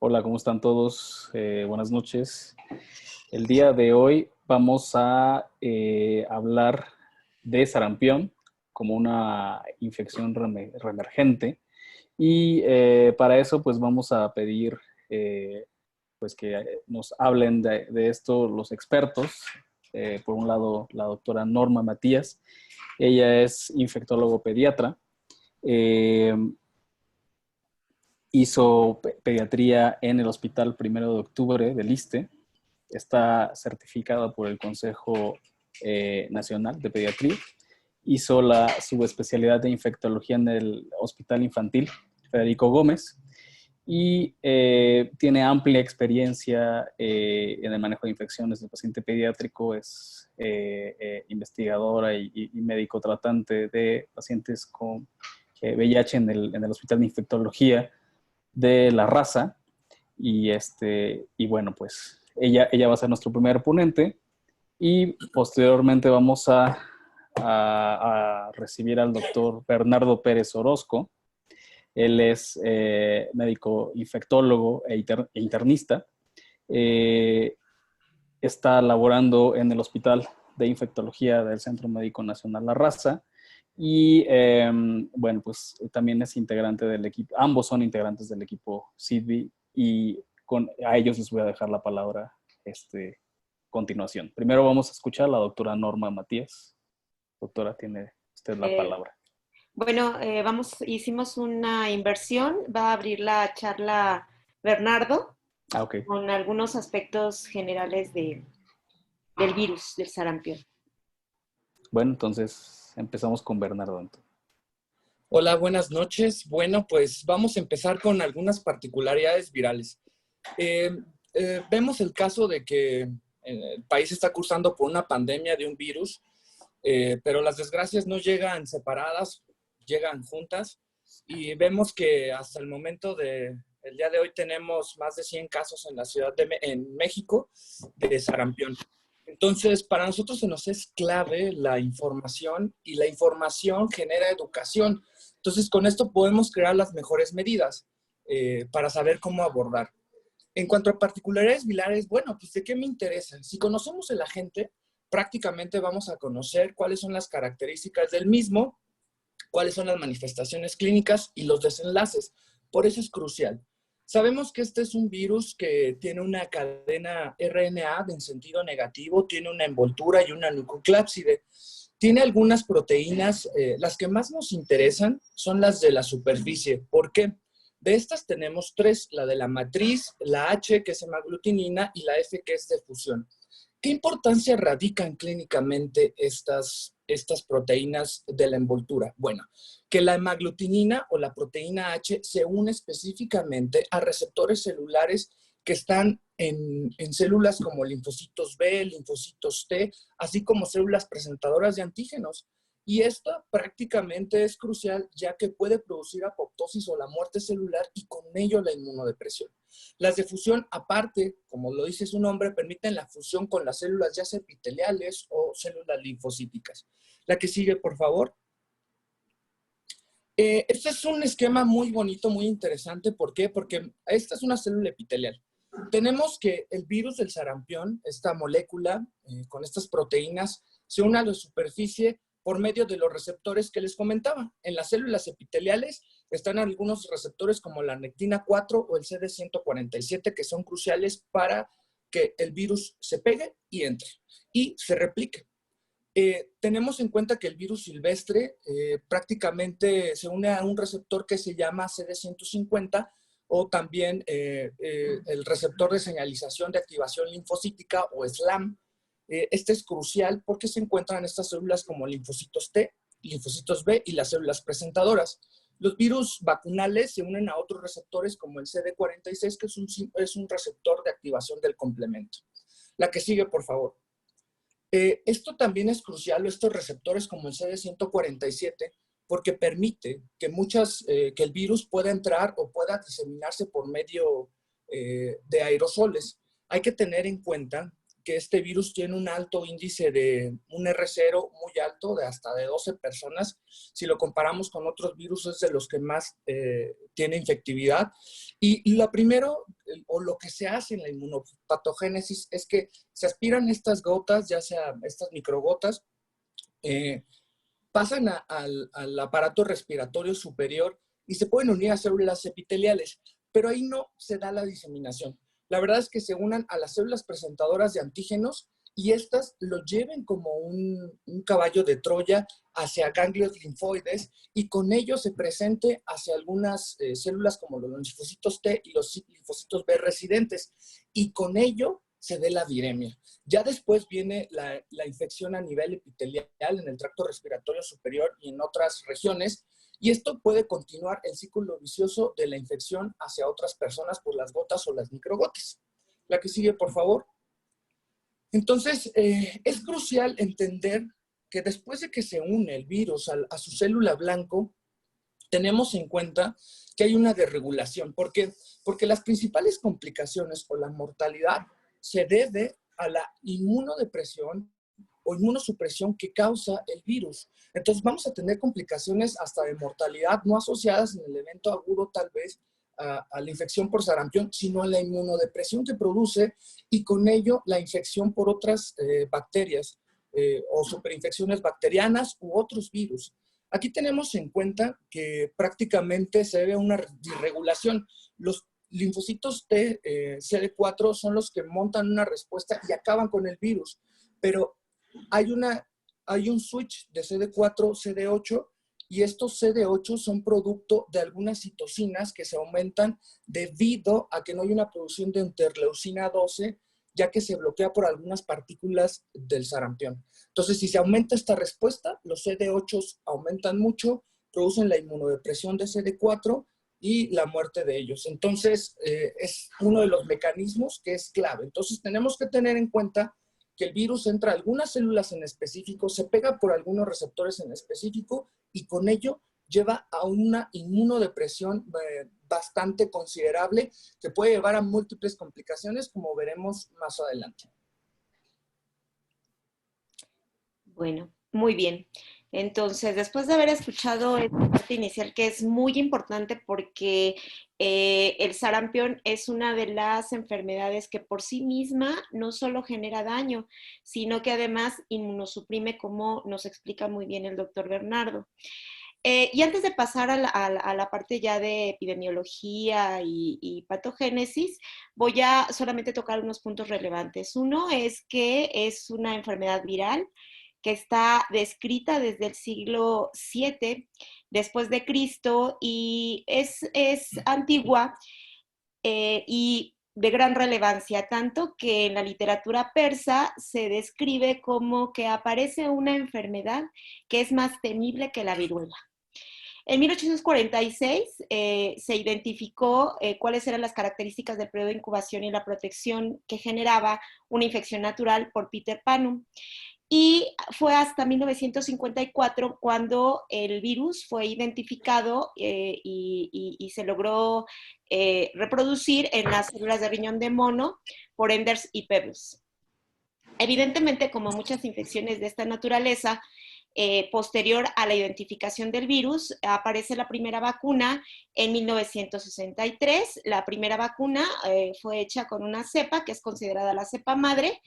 Hola, ¿cómo están todos? Buenas noches. El día de hoy vamos a hablar de sarampión como una infección reemergente y para eso pues vamos a pedir pues que nos hablen de esto los expertos. Por un lado, la doctora Norma Matías. Ella es infectólogo pediatra. Eh, Hizo pediatría en el Hospital Primero de Octubre del ISSSTE. Está certificada por el Consejo Nacional de Pediatría. Hizo la subespecialidad de infectología en el Hospital Infantil Federico Gómez y tiene amplia experiencia en el manejo de infecciones del paciente pediátrico. Es investigadora y médico tratante de pacientes con VIH en el Hospital de Infectología de la raza. Y bueno, pues ella va a ser nuestro primer ponente y posteriormente vamos a recibir al doctor Bernardo Pérez Orozco. Él es médico infectólogo e internista. Eh, Está laborando en el Hospital de Infectología del Centro Médico Nacional La Raza. Y bueno, pues también es integrante del equipo, ambos son integrantes del equipo CIDBI y a ellos les voy a dejar la palabra continuación. Primero vamos a escuchar a la doctora Norma Matías. Doctora, tiene usted la Eh, palabra. hicimos una inversión, va a abrir la charla Bernardo Ok. con algunos aspectos generales del virus, del sarampión. Bueno, entonces empezamos con Bernardo. Hola, buenas noches. Bueno, pues vamos a empezar con algunas particularidades virales. Vemos el caso de que el país está cursando por una pandemia de un virus, pero las desgracias no llegan separadas, llegan juntas, y vemos que hasta el momento del día de hoy tenemos más de 100 casos en la ciudad en México de sarampión. Entonces, para nosotros se nos es clave la información, y la información genera educación. Entonces, con esto podemos crear las mejores medidas para saber cómo abordar. En cuanto a particularidades virales, bueno, pues ¿de qué me interesan? Si conocemos el agente, prácticamente vamos a conocer cuáles son las características del mismo, cuáles son las manifestaciones clínicas y los desenlaces. Por eso es crucial. Sabemos que este es un virus que tiene una cadena RNA en sentido negativo, tiene una envoltura y una nucleoclápside. Tiene algunas proteínas, las que más nos interesan son las de la superficie. ¿Por qué? De estas tenemos tres: la de la matriz, la H, que es hemaglutinina, y la F, que es de fusión. ¿Qué importancia radican clínicamente estas proteínas de la envoltura? Bueno, que la hemaglutinina o la proteína H se une específicamente a receptores celulares que están en células como linfocitos B, linfocitos T, así como células presentadoras de antígenos. Y esto prácticamente es crucial, ya que puede producir apoptosis o la muerte celular y con ello la inmunodepresión. Las de fusión, aparte, como lo dice su nombre, permiten la fusión con las células ya sea epiteliales o células linfocíticas. La que sigue, por favor. Este es un esquema muy bonito, muy interesante. ¿Por qué? Porque esta es una célula epitelial. Tenemos que el virus del sarampión, esta molécula con estas proteínas, se une a la superficie por medio de los receptores que les comentaba. En las células epiteliales están algunos receptores como la nectina 4 o el CD147, que son cruciales para que el virus se pegue y entre y se replique. Tenemos en cuenta que el virus silvestre prácticamente se une a un receptor que se llama CD150, o también el receptor de señalización de activación linfocítica, o SLAM. Este es crucial porque se encuentran estas células como linfocitos T, linfocitos B y las células presentadoras. Los virus vacunales se unen a otros receptores como el CD46, que es un receptor de activación del complemento. La que sigue, por favor. Esto también es crucial, estos receptores como el CD147, porque permite que el virus pueda entrar o pueda diseminarse por medio de aerosoles. Hay que tener en cuenta que este virus tiene un alto índice de un R0 muy alto, de hasta de 12 personas. Si lo comparamos con otros virus, es de los que más tiene infectividad. Y lo primero, o lo que se hace en la inmunopatogénesis, es que se aspiran estas gotas, ya sea estas microgotas, pasan al aparato respiratorio superior y se pueden unir a células epiteliales, pero ahí no se da la diseminación. La verdad es que se unan a las células presentadoras de antígenos y estas lo lleven como un caballo de Troya hacia ganglios linfoides y con ello se presente hacia algunas células como los linfocitos T y los linfocitos B residentes, y con ello se dé la viremia. Ya después viene la infección a nivel epitelial en el tracto respiratorio superior y en otras regiones, y esto puede continuar el ciclo vicioso de la infección hacia otras personas por las gotas o las microgotas. La que sigue, por favor. Entonces, es crucial entender que después de que se une el virus a su célula blanco, tenemos en cuenta que hay una desregulación. ¿Por qué? Porque las principales complicaciones o la mortalidad se debe a la inmunodepresión o inmunosupresión que causa el virus. Entonces vamos a tener complicaciones hasta de mortalidad no asociadas en el evento agudo tal vez a la infección por sarampión, sino a la inmunodepresión que produce y con ello la infección por otras bacterias o superinfecciones bacterianas u otros virus. Aquí tenemos en cuenta que prácticamente se debe a una disregulación. Los linfocitos T, CD4 son los que montan una respuesta y acaban con el virus, pero hay un switch de CD4, CD8, y estos CD8 son producto de algunas citocinas que se aumentan debido a que no hay una producción de interleucina 12, ya que se bloquea por algunas partículas del sarampión. Entonces, si se aumenta esta respuesta, los CD8 aumentan mucho, producen la inmunodepresión de CD4 y la muerte de ellos. Entonces, es uno de los mecanismos que es clave. Entonces, tenemos que tener en cuenta que el virus entra a algunas células en específico, se pega por algunos receptores en específico y con ello lleva a una inmunodepresión bastante considerable que puede llevar a múltiples complicaciones, como veremos más adelante. Bueno, muy bien. Entonces, después de haber escuchado esta parte inicial, que es muy importante porque el sarampión es una de las enfermedades que por sí misma no solo genera daño, sino que además inmunosuprime, como nos explica muy bien el doctor Bernardo. Y antes de pasar a la parte ya de epidemiología y patogénesis, voy a solamente tocar unos puntos relevantes. Uno es que es una enfermedad viral que está descrita desde el siglo VII después de Cristo y es antigua y de gran relevancia, tanto que en la literatura persa se describe como que aparece una enfermedad que es más temible que la viruela. En 1846 se identificó cuáles eran las características del periodo de incubación y la protección que generaba una infección natural por Peter Panum. Y fue hasta 1954 cuando el virus fue identificado y se logró reproducir en las células de riñón de mono por Enders y Pebbles. Evidentemente, como muchas infecciones de esta naturaleza, posterior a la identificación del virus, aparece la primera vacuna en 1963. La primera vacuna fue hecha con una cepa que es considerada la cepa madre,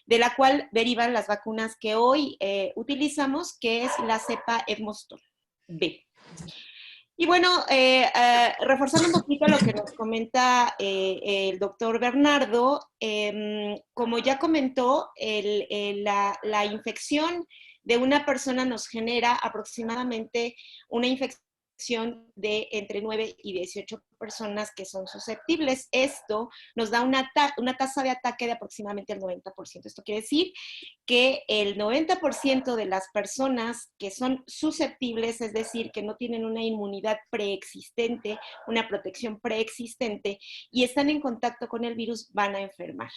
de la cual derivan las vacunas que hoy utilizamos, que es la cepa Edmoston B. Y bueno, reforzando un poquito lo que nos comenta el doctor Bernardo, como ya comentó, la infección de una persona nos genera aproximadamente una infección de entre 9 y 18 personas que son susceptibles. Esto nos da una tasa de ataque de aproximadamente el 90%. Esto quiere decir que el 90% de las personas que son susceptibles, es decir, que no tienen una inmunidad preexistente, una protección preexistente y están en contacto con el virus, van a enfermar.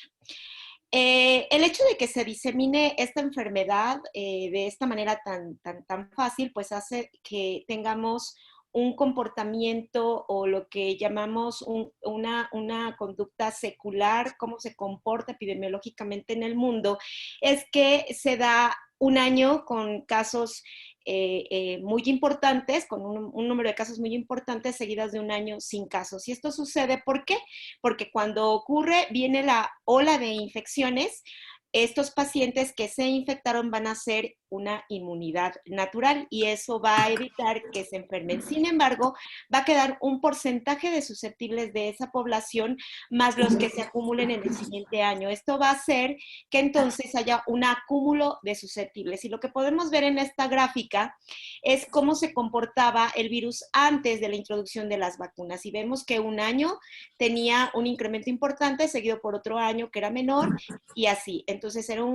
El hecho de que se disemine esta enfermedad de esta manera tan fácil, pues hace que tengamos un comportamiento o lo que llamamos una conducta secular, cómo se comporta epidemiológicamente en el mundo, es que se da un año con casos muy importantes, con un número de casos muy importantes, seguidas de un año sin casos. Y esto sucede, ¿por qué? Porque cuando ocurre, viene la ola de infecciones, estos pacientes que se infectaron van a hacer una inmunidad natural y eso va a evitar que se enfermen. Sin embargo, va a quedar un porcentaje de susceptibles de esa población más los que se acumulen en el siguiente año. Esto va a hacer que entonces haya un acúmulo de susceptibles. Y lo que podemos ver en esta gráfica es cómo se comportaba el virus antes de la introducción de las vacunas. Y vemos que un año tenía un incremento importante, seguido por otro año que era menor, y así. Entonces era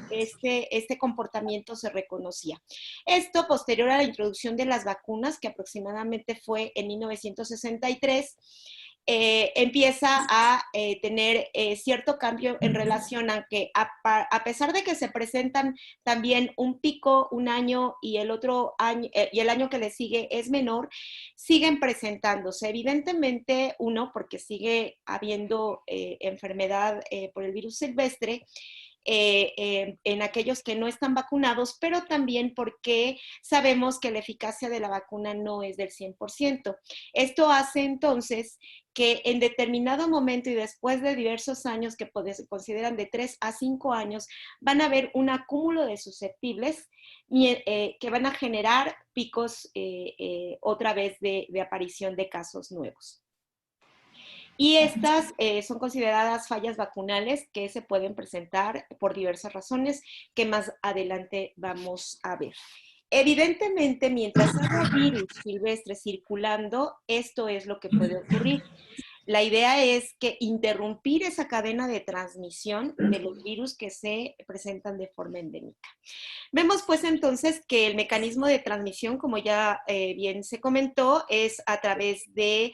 este comportamiento se reconocía. Esto posterior a la introducción de las vacunas, que aproximadamente fue en 1963, empieza a tener cierto cambio en relación a que a pesar de que se presentan también un pico un año y el otro año y el año que le sigue es menor, siguen presentándose. Evidentemente, uno, porque sigue habiendo enfermedad por el virus silvestre, en aquellos que no están vacunados, pero también porque sabemos que la eficacia de la vacuna no es del 100%. Esto hace entonces que en determinado momento y después de diversos años, que se consideran de 3 a 5 años, van a haber un acúmulo de susceptibles que van a generar picos otra vez de aparición de casos nuevos. Y estas son consideradas fallas vacunales que se pueden presentar por diversas razones que más adelante vamos a ver. Evidentemente, mientras haya virus silvestre circulando, esto es lo que puede ocurrir. La idea es que interrumpir esa cadena de transmisión de los virus que se presentan de forma endémica. Vemos pues entonces que el mecanismo de transmisión, como ya bien se comentó, es a través de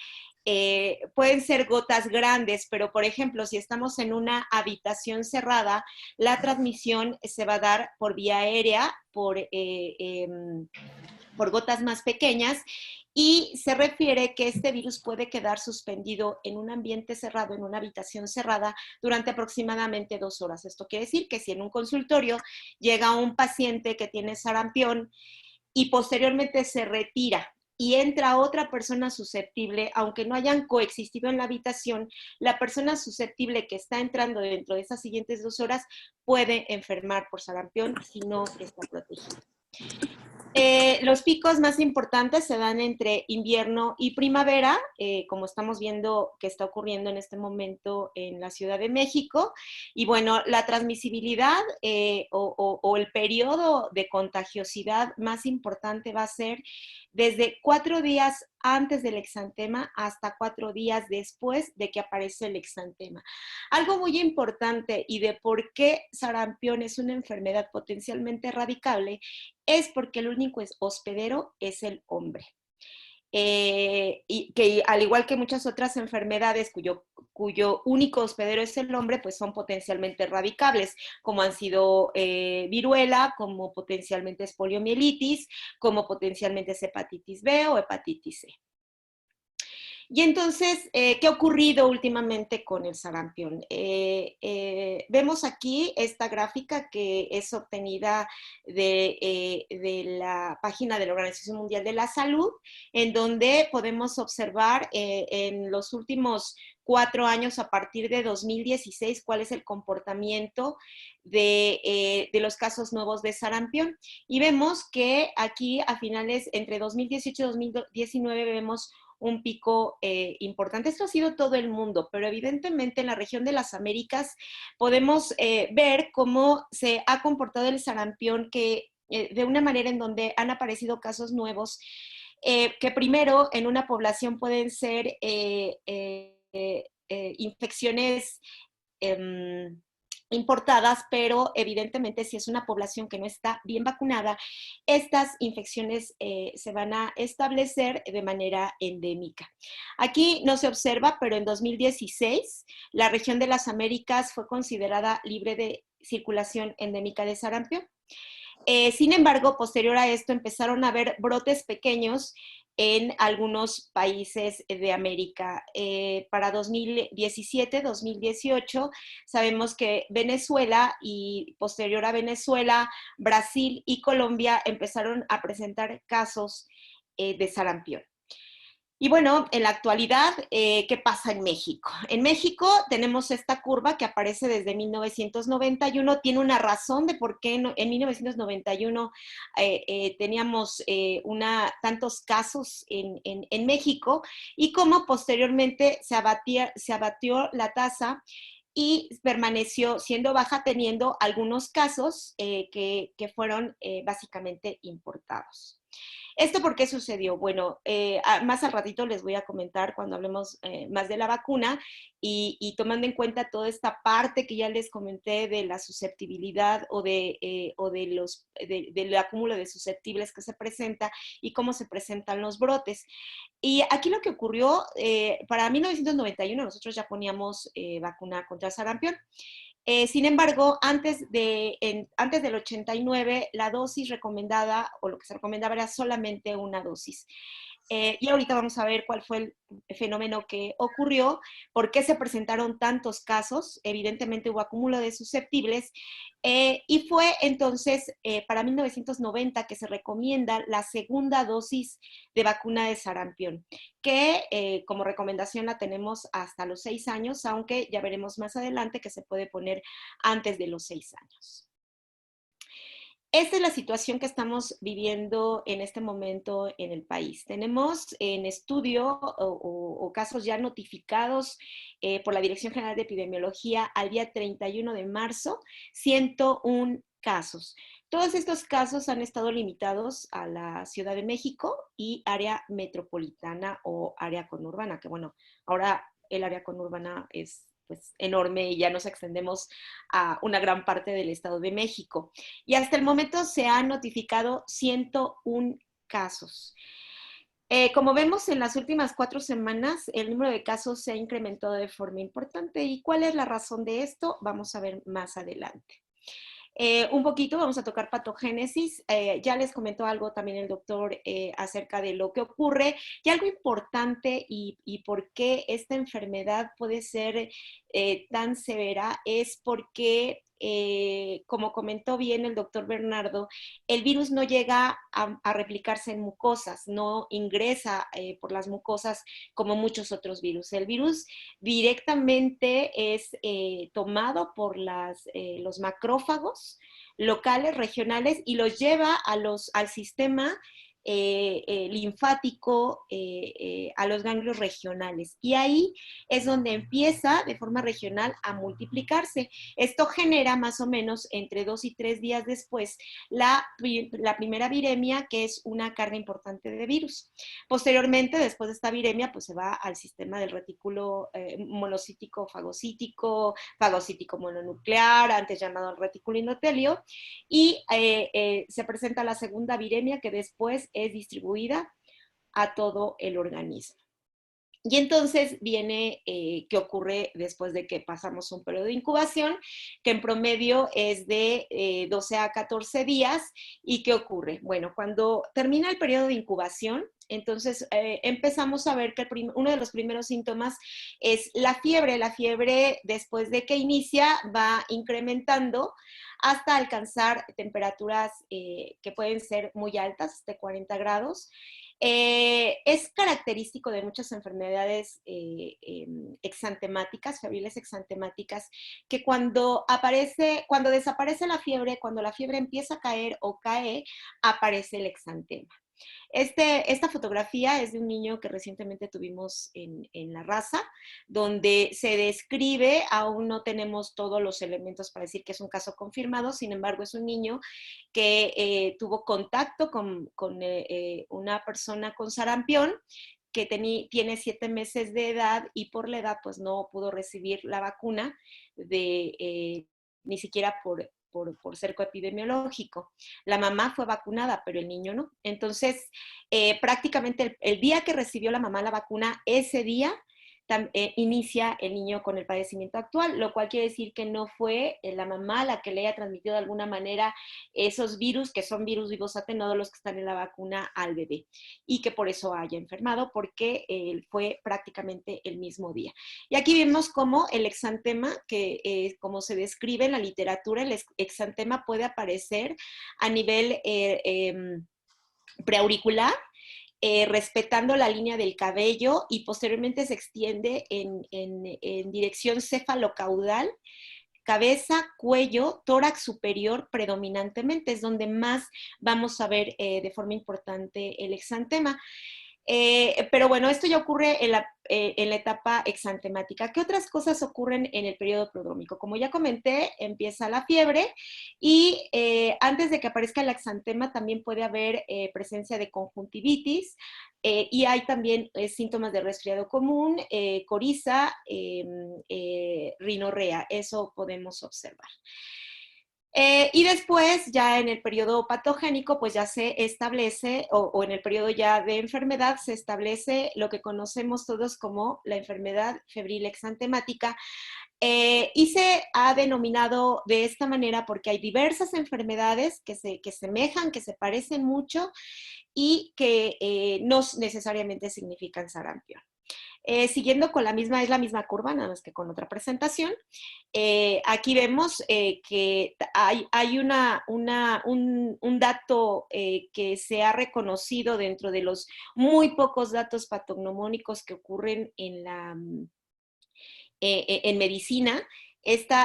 pueden ser gotas grandes, pero por ejemplo, si estamos en una habitación cerrada, la transmisión se va a dar por vía aérea, por gotas más pequeñas, y se refiere que este virus puede quedar suspendido en un ambiente cerrado, en una habitación cerrada, durante aproximadamente 2 horas. Esto quiere decir que si en un consultorio llega un paciente que tiene sarampión y posteriormente se retira y entra otra persona susceptible, aunque no hayan coexistido en la habitación, la persona susceptible que está entrando dentro de esas siguientes 2 horas puede enfermar por sarampión si no está protegido. Los picos más importantes se dan entre invierno y primavera, como estamos viendo que está ocurriendo en este momento en la Ciudad de México. Y bueno, la transmisibilidad o el periodo de contagiosidad más importante va a ser desde 4 días antes del exantema hasta 4 días después de que aparece el exantema. Algo muy importante y de por qué sarampión es una enfermedad potencialmente erradicable es porque el único hospedero es el hombre. Y que al igual que muchas otras enfermedades cuyo único hospedero es el hombre, pues son potencialmente erradicables, como han sido viruela, como potencialmente es poliomielitis, como potencialmente es hepatitis B o hepatitis C. Y entonces, ¿qué ha ocurrido últimamente con el sarampión? Vemos aquí esta gráfica que es obtenida de la página de la Organización Mundial de la Salud, en donde podemos observar en los últimos 4 años, a partir de 2016, cuál es el comportamiento de los casos nuevos de sarampión. Y vemos que aquí a finales, entre 2018 y 2019, vemos un pico importante. Esto ha sido todo el mundo, pero evidentemente en la región de las Américas podemos ver cómo se ha comportado el sarampión de una manera en donde han aparecido casos nuevos que primero en una población pueden ser infecciones importadas, pero evidentemente si es una población que no está bien vacunada, estas infecciones se van a establecer de manera endémica. Aquí no se observa, pero en 2016 la región de las Américas fue considerada libre de circulación endémica de sarampión. Sin embargo, posterior a esto empezaron a haber brotes pequeños en algunos países de América. Para 2017, 2018, sabemos que Venezuela y posterior a Venezuela, Brasil y Colombia empezaron a presentar casos de sarampión. Y bueno, en la actualidad, ¿qué pasa en México? En México tenemos esta curva que aparece desde 1991, tiene una razón de por qué en 1991 teníamos tantos casos en México y cómo posteriormente se abatió la tasa y permaneció siendo baja teniendo algunos casos que fueron básicamente importados. ¿Esto por qué sucedió? Bueno, más al ratito les voy a comentar cuando hablemos más de la vacuna y tomando en cuenta toda esta parte que ya les comenté de la susceptibilidad o del acúmulo de susceptibles que se presenta y cómo se presentan los brotes. Y aquí lo que ocurrió, para 1991 nosotros ya poníamos vacuna contra sarampión. Sin embargo, antes del 89, la dosis recomendada, o lo que se recomendaba era solamente una dosis. Y ahorita vamos a ver cuál fue el fenómeno que ocurrió, por qué se presentaron tantos casos, evidentemente hubo acúmulo de susceptibles, y fue entonces para 1990 que se recomienda la segunda dosis de vacuna de sarampión, que como recomendación la tenemos hasta los 6 años, aunque ya veremos más adelante que se puede poner antes de los 6 años. Esta es la situación que estamos viviendo en este momento en el país. Tenemos en estudio o casos ya notificados por la Dirección General de Epidemiología al día 31 de marzo, 101 casos. Todos estos casos han estado limitados a la Ciudad de México y área metropolitana o área conurbana, que bueno, ahora el área conurbana es pues enorme y ya nos extendemos a una gran parte del Estado de México. Y hasta el momento se han notificado 101 casos. Como vemos en las últimas 4 semanas, el número de casos se ha incrementado de forma importante. ¿Y cuál es la razón de esto? Vamos a ver más adelante. Un poquito, vamos a tocar patogénesis. Ya les comentó algo también el doctor acerca de lo que ocurre. Y algo importante y por qué esta enfermedad puede ser tan severa es porque, como comentó bien el doctor Bernardo, el virus no llega a replicarse en mucosas, no ingresa por las mucosas como muchos otros virus. El virus directamente es tomado por los macrófagos locales, regionales, y los lleva al sistema linfático, a los ganglios regionales. Y ahí es donde empieza de forma regional a multiplicarse. Esto genera más o menos entre 2 y 3 días después la primera viremia, que es una carga importante de virus. Posteriormente, después de esta viremia, pues se va al sistema del retículo monocítico, fagocítico mononuclear, antes llamado el retículo endotelio, y se presenta la segunda viremia, que después es distribuida a todo el organismo. Y entonces viene qué ocurre después de que pasamos un periodo de incubación, que en promedio es de 12 a 14 días. ¿Y qué ocurre? Bueno, cuando termina el periodo de incubación, entonces empezamos a ver que uno de los primeros síntomas es la fiebre. La fiebre, después de que inicia, va incrementando hasta alcanzar temperaturas que pueden ser muy altas, de 40 grados. Es característico de muchas enfermedades exantemáticas, febriles exantemáticas, que cuando desaparece la fiebre, cuando la fiebre empieza a caer o cae, aparece el exantema. Esta fotografía es de un niño que recientemente tuvimos en La Raza, donde se describe, aún no tenemos todos los elementos para decir que es un caso confirmado, sin embargo es un niño que tuvo contacto con una persona con sarampión, que tiene 7 meses de edad y por la edad pues no pudo recibir la vacuna ni siquiera por cerco epidemiológico. La mamá fue vacunada, pero el niño no. Entonces, prácticamente el día que recibió la mamá la vacuna, ese día inicia el niño con el padecimiento actual, lo cual quiere decir que no fue la mamá la que le haya transmitido de alguna manera esos virus, que son virus vivos atenuados los que están en la vacuna, al bebé, y que por eso haya enfermado, porque fue prácticamente el mismo día. Y aquí vemos cómo el exantema, que como se describe en la literatura, el exantema puede aparecer a nivel preauricular, respetando la línea del cabello, y posteriormente se extiende en dirección cefalocaudal, cabeza, cuello, tórax superior predominantemente, es donde más vamos a ver de forma importante el exantema. Pero bueno, esto ya ocurre en la etapa exantemática. ¿Qué otras cosas ocurren en el periodo prodrómico? Como ya comenté, empieza la fiebre, y antes de que aparezca el exantema también puede haber presencia de conjuntivitis, y hay también síntomas de resfriado común, coriza, rinorrea. Eso podemos observar. Y después, ya en el periodo patogénico, pues ya se establece, o en el periodo ya de enfermedad, se establece lo que conocemos todos como la enfermedad febril exantemática, y se ha denominado de esta manera porque hay diversas enfermedades que semejan, que se parecen mucho, y que no necesariamente significan sarampión. Siguiendo con es la misma curva, nada más que con otra presentación. Aquí vemos que hay un dato que se ha reconocido dentro de los muy pocos datos patognomónicos que ocurren en medicina,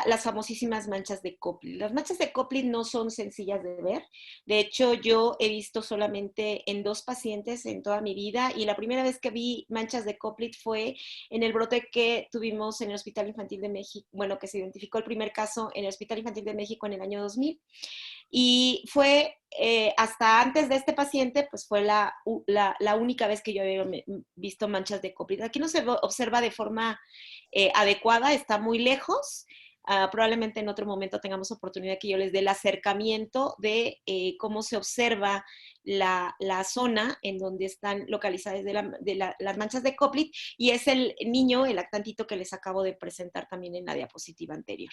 las famosísimas manchas de Koplik. Las manchas de Koplik no son sencillas de ver. De hecho, yo he visto solamente en 2 pacientes en toda mi vida, y la primera vez que vi manchas de Koplik fue en el brote que tuvimos en el Hospital Infantil de México, bueno, que se identificó el primer caso en el Hospital Infantil de México en el año 2000. Y fue hasta antes de este paciente, pues fue la única vez que yo había visto manchas de Koplik. Aquí no se observa de forma adecuada, está muy lejos. Probablemente en otro momento tengamos oportunidad que yo les dé el acercamiento de cómo se observa la zona en donde están localizadas las manchas de Koplik, y es el niño, el lactantito que les acabo de presentar también en la diapositiva anterior.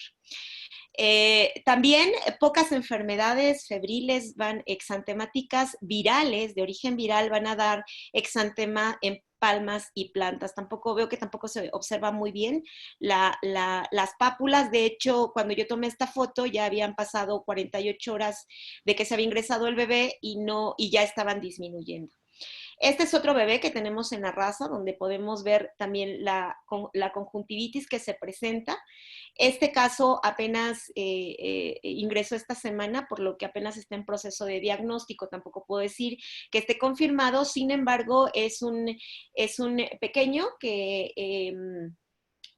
También pocas enfermedades febriles exantemáticas virales, de origen viral, van a dar exantema en palmas y plantas. Veo que tampoco se observa muy bien las pápulas. De hecho, cuando yo tomé esta foto ya habían pasado 48 horas de que se había ingresado el bebé, y ya estaban disminuyendo. Este es otro bebé que tenemos en la raza, donde podemos ver también la conjuntivitis que se presenta. Este caso apenas ingresó esta semana, por lo que apenas está en proceso de diagnóstico. Tampoco puedo decir que esté confirmado. Sin embargo, es un pequeño que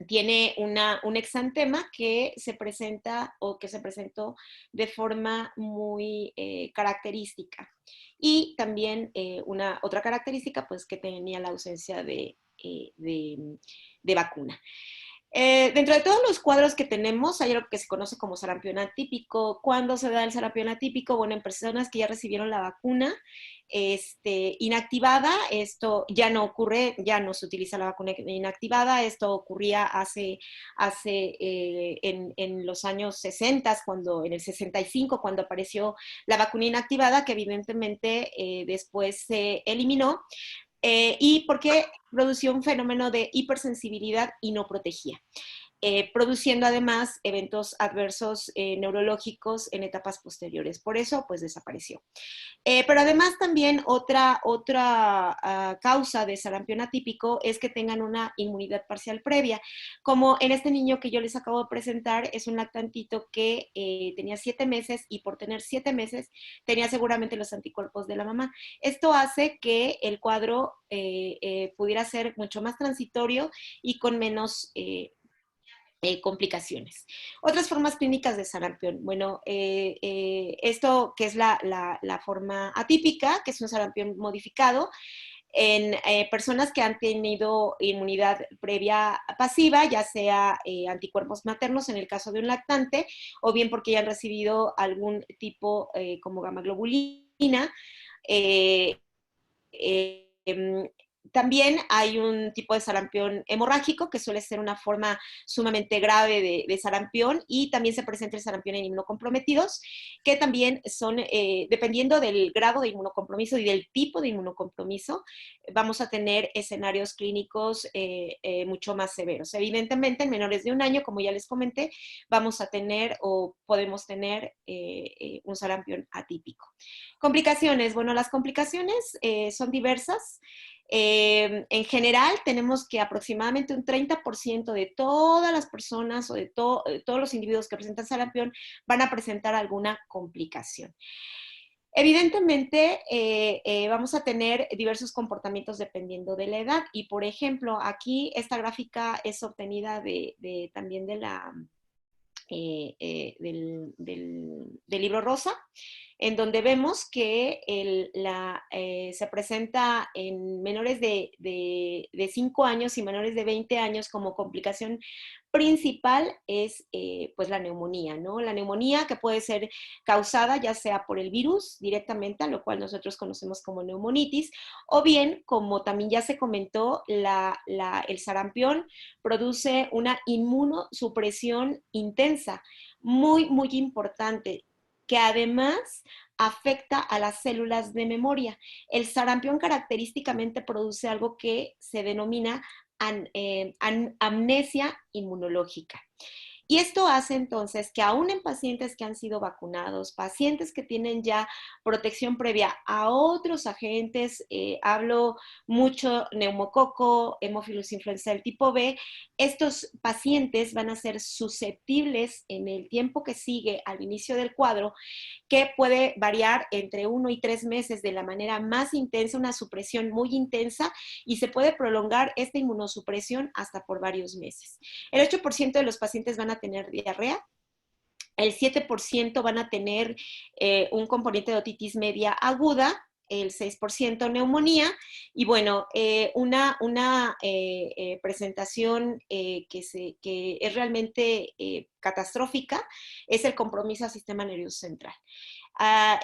tiene un exantema que se presenta, o que se presentó de forma muy característica. Y también otra característica, pues, que tenía la ausencia de vacuna. Dentro de todos los cuadros que tenemos, hay algo que se conoce como sarampión atípico. ¿Cuándo se da el sarampión atípico? Bueno, en personas que ya recibieron la vacuna inactivada. Esto ya no ocurre, ya no se utiliza la vacuna inactivada. Esto ocurría en los años 60, en el 65, cuando apareció la vacuna inactivada, que evidentemente después se eliminó. Y porque producía un fenómeno de hipersensibilidad y no protegía, produciendo además eventos adversos neurológicos en etapas posteriores. Por eso, pues, desapareció. Pero además también otra causa de sarampión atípico es que tengan una inmunidad parcial previa. Como en este niño que yo les acabo de presentar, es un lactantito que tenía 7 meses, y por tener 7 meses tenía seguramente los anticuerpos de la mamá. Esto hace que el cuadro pudiera ser mucho más transitorio y con menos complicaciones. Otras formas clínicas de sarampión. Bueno, esto que es la forma atípica, que es un sarampión modificado, en personas que han tenido inmunidad previa pasiva, ya sea anticuerpos maternos en el caso de un lactante, o bien porque ya han recibido algún tipo como gamma globulina. También hay un tipo de sarampión hemorrágico, que suele ser una forma sumamente grave de sarampión, y también se presenta el sarampión en inmunocomprometidos, que también son, dependiendo del grado de inmunocompromiso y del tipo de inmunocompromiso, vamos a tener escenarios clínicos mucho más severos. Evidentemente, en menores de 1 año, como ya les comenté, vamos a tener o podemos tener un sarampión atípico. Complicaciones. Bueno, las complicaciones son diversas. En general, tenemos que aproximadamente un 30% de todas las personas o de todos los individuos que presentan sarampión van a presentar alguna complicación. Evidentemente, vamos a tener diversos comportamientos dependiendo de la edad. Y, por ejemplo, aquí esta gráfica es obtenida también de del libro rosa, en donde vemos que se presenta en menores de 5 años y menores de 20 años como complicación principal es pues la neumonía, ¿no? La neumonía que puede ser causada ya sea por el virus directamente, a lo cual nosotros conocemos como neumonitis, o bien, como también ya se comentó, el sarampión produce una inmunosupresión intensa, muy, muy importante, que además afecta a las células de memoria. El sarampión característicamente produce algo que se denomina amnesia inmunológica. Y esto hace entonces que aún en pacientes que han sido vacunados, pacientes que tienen ya protección previa a otros agentes, hablo mucho neumococo, Haemophilus influenza del tipo B, estos pacientes van a ser susceptibles en el tiempo que sigue al inicio del cuadro, que puede variar entre 1 y 3 meses de la manera más intensa, una supresión muy intensa, y se puede prolongar esta inmunosupresión hasta por varios meses. El 8% de los pacientes van a tener diarrea, el 7% van a tener un componente de otitis media aguda, el 6% neumonía, y bueno, una presentación que es realmente catastrófica es el compromiso al sistema nervioso central.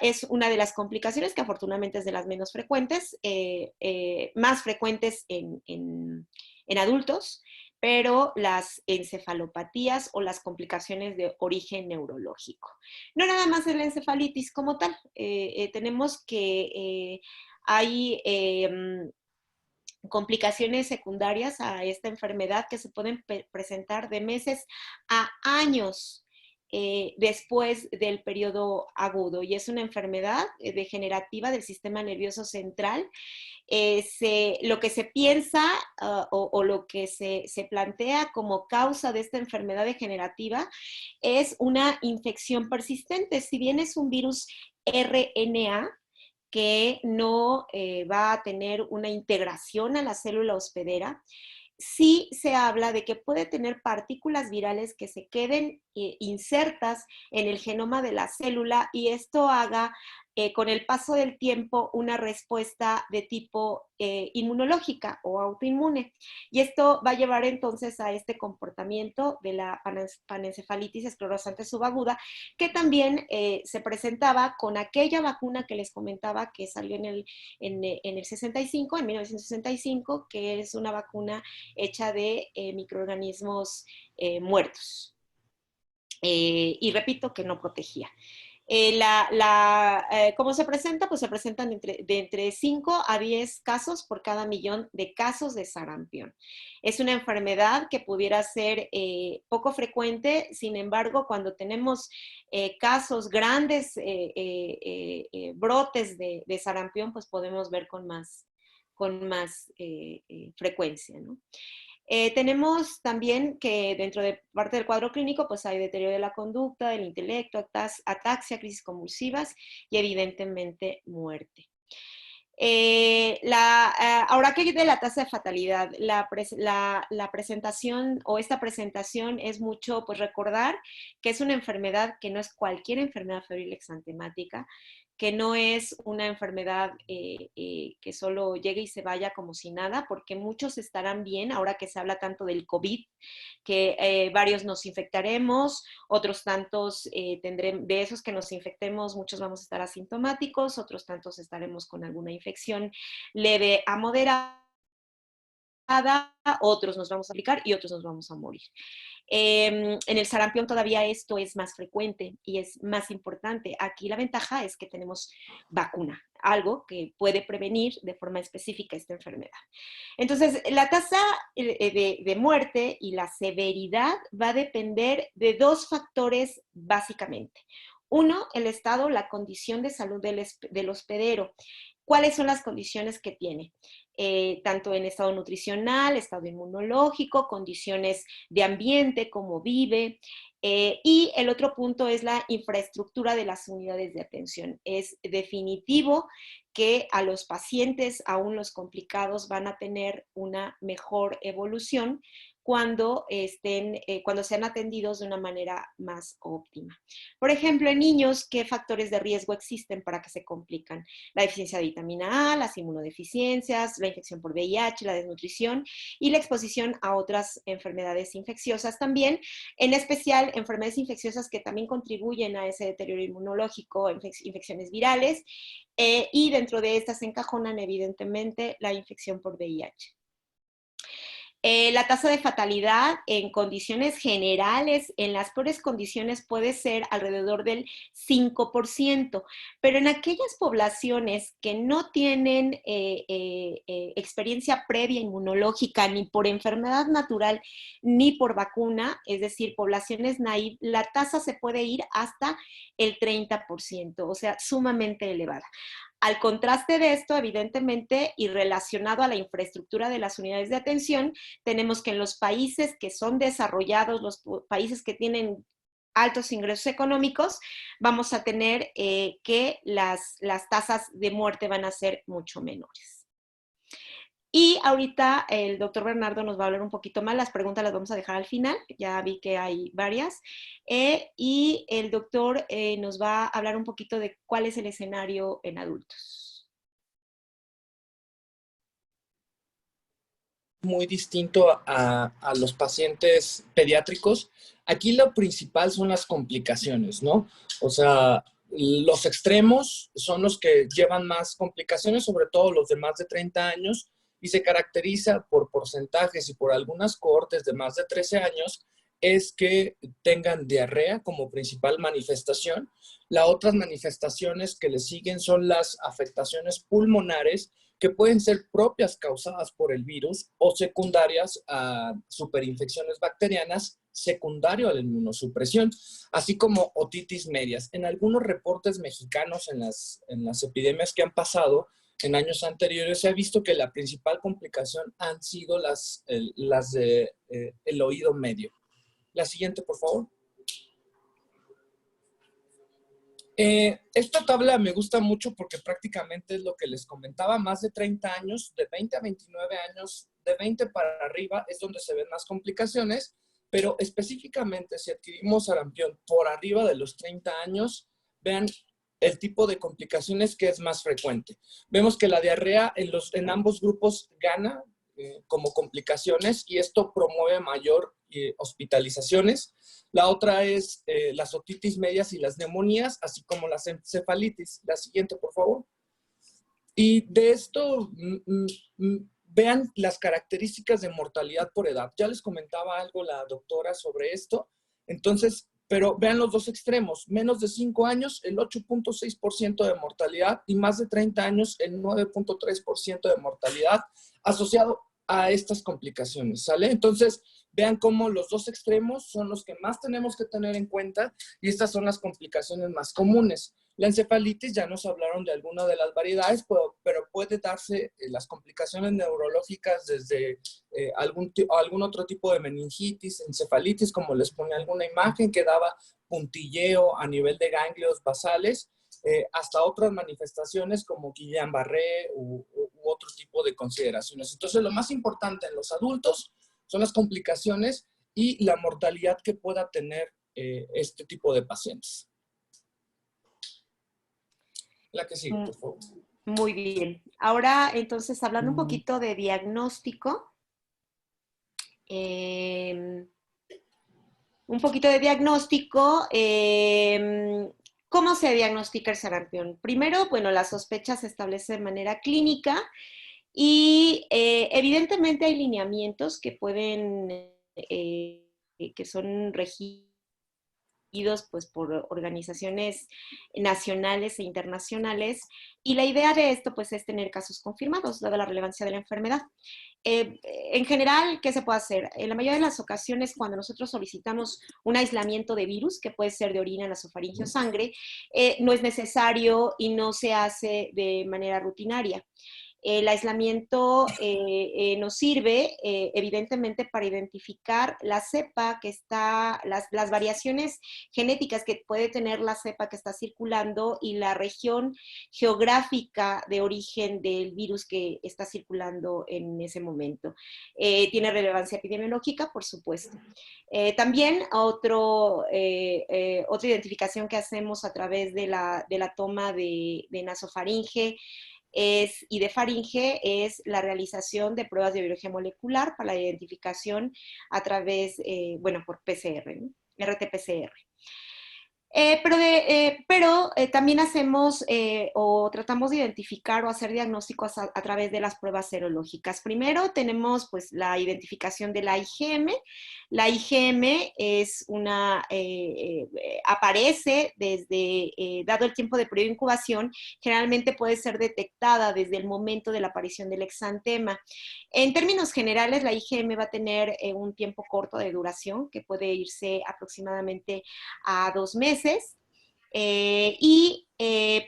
Es una de las complicaciones que afortunadamente es de las menos frecuentes, más frecuentes en adultos, pero las encefalopatías o las complicaciones de origen neurológico. No nada más es la encefalitis como tal, tenemos que hay complicaciones secundarias a esta enfermedad que se pueden presentar de meses a años después del periodo agudo, y es una enfermedad degenerativa del sistema nervioso central. Lo que se piensa o lo que se plantea como causa de esta enfermedad degenerativa es una infección persistente. Si bien es un virus RNA, que no va a tener una integración a la célula hospedera, sí se habla de que puede tener partículas virales que se queden insertas en el genoma de la célula, y esto haga con el paso del tiempo una respuesta de tipo inmunológica o autoinmune. Y esto va a llevar entonces a este comportamiento de la panencefalitis esclerosante subaguda, que también se presentaba con aquella vacuna que les comentaba que salió en el 65, en 1965, que es una vacuna hecha de microorganismos muertos. Y repito que no protegía. ¿Cómo se presenta? Pues se presentan de entre 5 a 10 casos por cada millón de casos de sarampión. Es una enfermedad que pudiera ser poco frecuente, sin embargo, cuando tenemos casos grandes, brotes de sarampión, pues podemos ver con más frecuencia, ¿no? Tenemos también que dentro de parte del cuadro clínico pues hay deterioro de la conducta, del intelecto, ataxia, crisis convulsivas y evidentemente muerte. Ahora que de la tasa de fatalidad, la presentación o esta presentación es mucho pues recordar que es una enfermedad que no es cualquier enfermedad febril exantemática, que no es una enfermedad que solo llegue y se vaya como si nada, porque muchos estarán bien, ahora que se habla tanto del COVID, que varios nos infectaremos, otros tantos de esos que nos infectemos, muchos vamos a estar asintomáticos, otros tantos estaremos con alguna infección leve a moderada, otros nos vamos a aplicar y otros nos vamos a morir. En el sarampión todavía esto es más frecuente y es más importante. Aquí la ventaja es que tenemos vacuna, algo que puede prevenir de forma específica esta enfermedad. Entonces, la tasa de muerte y la severidad va a depender de dos factores básicamente. Uno, el estado, la condición de salud del hospedero. ¿Cuáles son las condiciones que tiene? Tanto en estado nutricional, estado inmunológico, condiciones de ambiente, cómo vive. Y el otro punto es la infraestructura de las unidades de atención. Es definitivo que a los pacientes, aún los complicados, van a tener una mejor evolución cuando sean atendidos de una manera más óptima. Por ejemplo, en niños, ¿qué factores de riesgo existen para que se complican? La deficiencia de vitamina A, las inmunodeficiencias, la infección por VIH, la desnutrición y la exposición a otras enfermedades infecciosas también, en especial enfermedades infecciosas que también contribuyen a ese deterioro inmunológico, infecciones virales, y dentro de estas se encajonan evidentemente la infección por VIH. La tasa de fatalidad en condiciones generales, en las peores condiciones, puede ser alrededor del 5%, pero en aquellas poblaciones que no tienen experiencia previa inmunológica ni por enfermedad natural ni por vacuna, es decir, poblaciones naive, la tasa se puede ir hasta el 30%, o sea, sumamente elevada. Al contraste de esto, evidentemente, y relacionado a la infraestructura de las unidades de atención, tenemos que en los países que son desarrollados, los países que tienen altos ingresos económicos, vamos a tener que las tasas de muerte van a ser mucho menores. Y ahorita el doctor Bernardo nos va a hablar un poquito más, las preguntas las vamos a dejar al final, ya vi que hay varias, y el doctor nos va a hablar un poquito de cuál es el escenario en adultos. Muy distinto a los pacientes pediátricos. Aquí lo principal son las complicaciones, ¿no? O sea, los extremos son los que llevan más complicaciones, sobre todo los de más de 30 años, y se caracteriza por porcentajes y por algunas cohortes de más de 13 años, es que tengan diarrea como principal manifestación. Las otras manifestaciones que le siguen son las afectaciones pulmonares, que pueden ser propias causadas por el virus o secundarias a superinfecciones bacterianas, secundario a la inmunosupresión, así como otitis medias. En algunos reportes mexicanos en las epidemias que han pasado en años anteriores, se ha visto que la principal complicación han sido las de el oído medio. La siguiente, por favor. Esta tabla me gusta mucho porque prácticamente es lo que les comentaba, más de 30 años, de 20 a 29 años, de 20 para arriba es donde se ven más complicaciones, pero específicamente si adquirimos sarampión por arriba de los 30 años, vean el tipo de complicaciones que es más frecuente. Vemos que la diarrea en ambos grupos gana como complicaciones y esto promueve mayor hospitalizaciones. La otra es las otitis medias y las neumonías, así como las encefalitis. La siguiente, por favor. Y de esto, vean las características de mortalidad por edad. Ya les comentaba algo la doctora sobre esto. Entonces, pero vean los dos extremos. Menos de 5 años, el 8.6% de mortalidad y más de 30 años, el 9.3% de mortalidad asociado a estas complicaciones, ¿sale? Entonces, vean cómo los dos extremos son los que más tenemos que tener en cuenta y estas son las complicaciones más comunes. La encefalitis, ya nos hablaron de alguna de las variedades, pero puede darse las complicaciones neurológicas desde algún otro tipo de meningitis, encefalitis, como les pone alguna imagen que daba puntilleo a nivel de ganglios basales, hasta otras manifestaciones como Guillain-Barré u otro tipo de consideraciones. Entonces, lo más importante en los adultos son las complicaciones y la mortalidad que pueda tener este tipo de pacientes. La que sigue, por favor. Muy bien. Ahora, entonces, hablando un poquito de diagnóstico. ¿Cómo se diagnostica el sarampión? Primero, bueno, la sospecha se establece de manera clínica Y evidentemente hay lineamientos que pueden, que son regidos pues, por organizaciones nacionales e internacionales, y la idea de esto pues, es tener casos confirmados, dada la relevancia de la enfermedad. En general, ¿qué se puede hacer? En la mayoría de las ocasiones, cuando nosotros solicitamos un aislamiento de virus, que puede ser de orina, nasofaringe o sangre, no es necesario y no se hace de manera rutinaria. El aislamiento nos sirve, evidentemente, para identificar la cepa que está, las variaciones genéticas que puede tener la cepa que está circulando y la región geográfica de origen del virus que está circulando en ese momento. Tiene relevancia epidemiológica, por supuesto. También otra identificación que hacemos a través de la toma de nasofaringe y de faringe es la realización de pruebas de biología molecular para la identificación a través, bueno, por PCR, ¿no? RT-PCR. Pero también hacemos o tratamos de identificar o hacer diagnósticos a través de las pruebas serológicas. Primero tenemos pues la identificación de la IgM. La IgM es aparece desde, dado el tiempo de periodo de incubación, generalmente puede ser detectada desde el momento de la aparición del exantema. En términos generales, la IgM va a tener un tiempo corto de duración, que puede irse aproximadamente a 2 meses.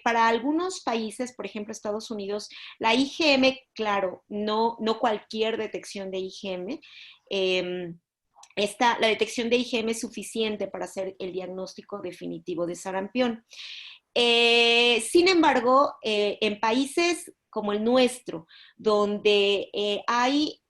Para algunos países, por ejemplo Estados Unidos, la IgM, claro, no cualquier detección de IgM, la detección de IgM es suficiente para hacer el diagnóstico definitivo de sarampión. Sin embargo, en países como el nuestro, donde hay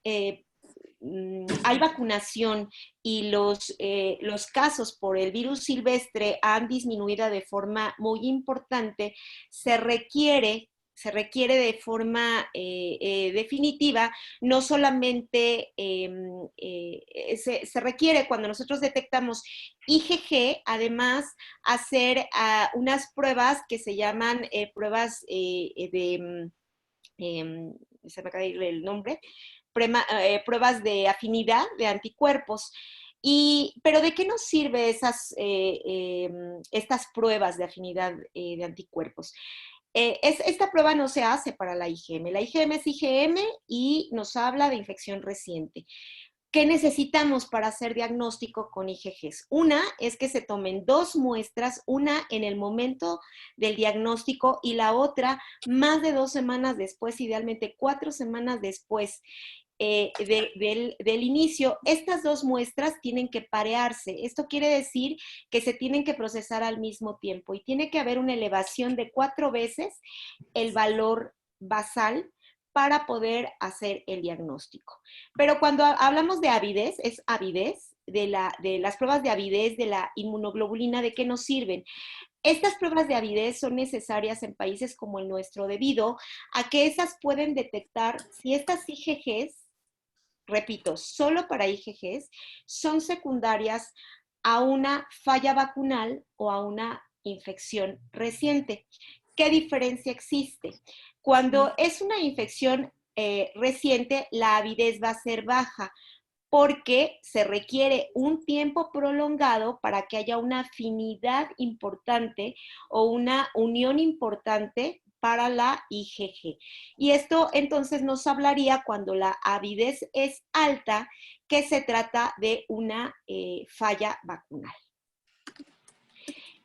vacunación y los casos por el virus silvestre han disminuido de forma muy importante, se requiere de forma definitiva, no solamente se requiere cuando nosotros detectamos IgG, además hacer unas pruebas que se llaman pruebas se me acaba de ir el nombre, pruebas de afinidad de anticuerpos. Pero ¿de qué nos sirve estas pruebas de afinidad de anticuerpos? Esta prueba no se hace para la IgM. La IgM es IgM y nos habla de infección reciente. ¿Qué necesitamos para hacer diagnóstico con IgGs? Una es que se tomen 2 muestras, una en el momento del diagnóstico y la otra más de 2 semanas después, idealmente 4 semanas después del inicio. Estas 2 muestras tienen que parearse. Esto quiere decir que se tienen que procesar al mismo tiempo y tiene que haber una elevación de 4 veces el valor basal para poder hacer el diagnóstico. Pero cuando hablamos de avidez, es avidez, de las pruebas de avidez de la inmunoglobulina, ¿de qué nos sirven? Estas pruebas de avidez son necesarias en países como el nuestro debido a que esas pueden detectar si estas IgGs, repito, solo para IgGs, son secundarias a una falla vacunal o a una infección reciente. ¿Qué diferencia existe? Cuando es una infección reciente, la avidez va a ser baja porque se requiere un tiempo prolongado para que haya una afinidad importante o una unión importante para la IgG. Y esto entonces nos hablaría cuando la avidez es alta, que se trata de una falla vacunal.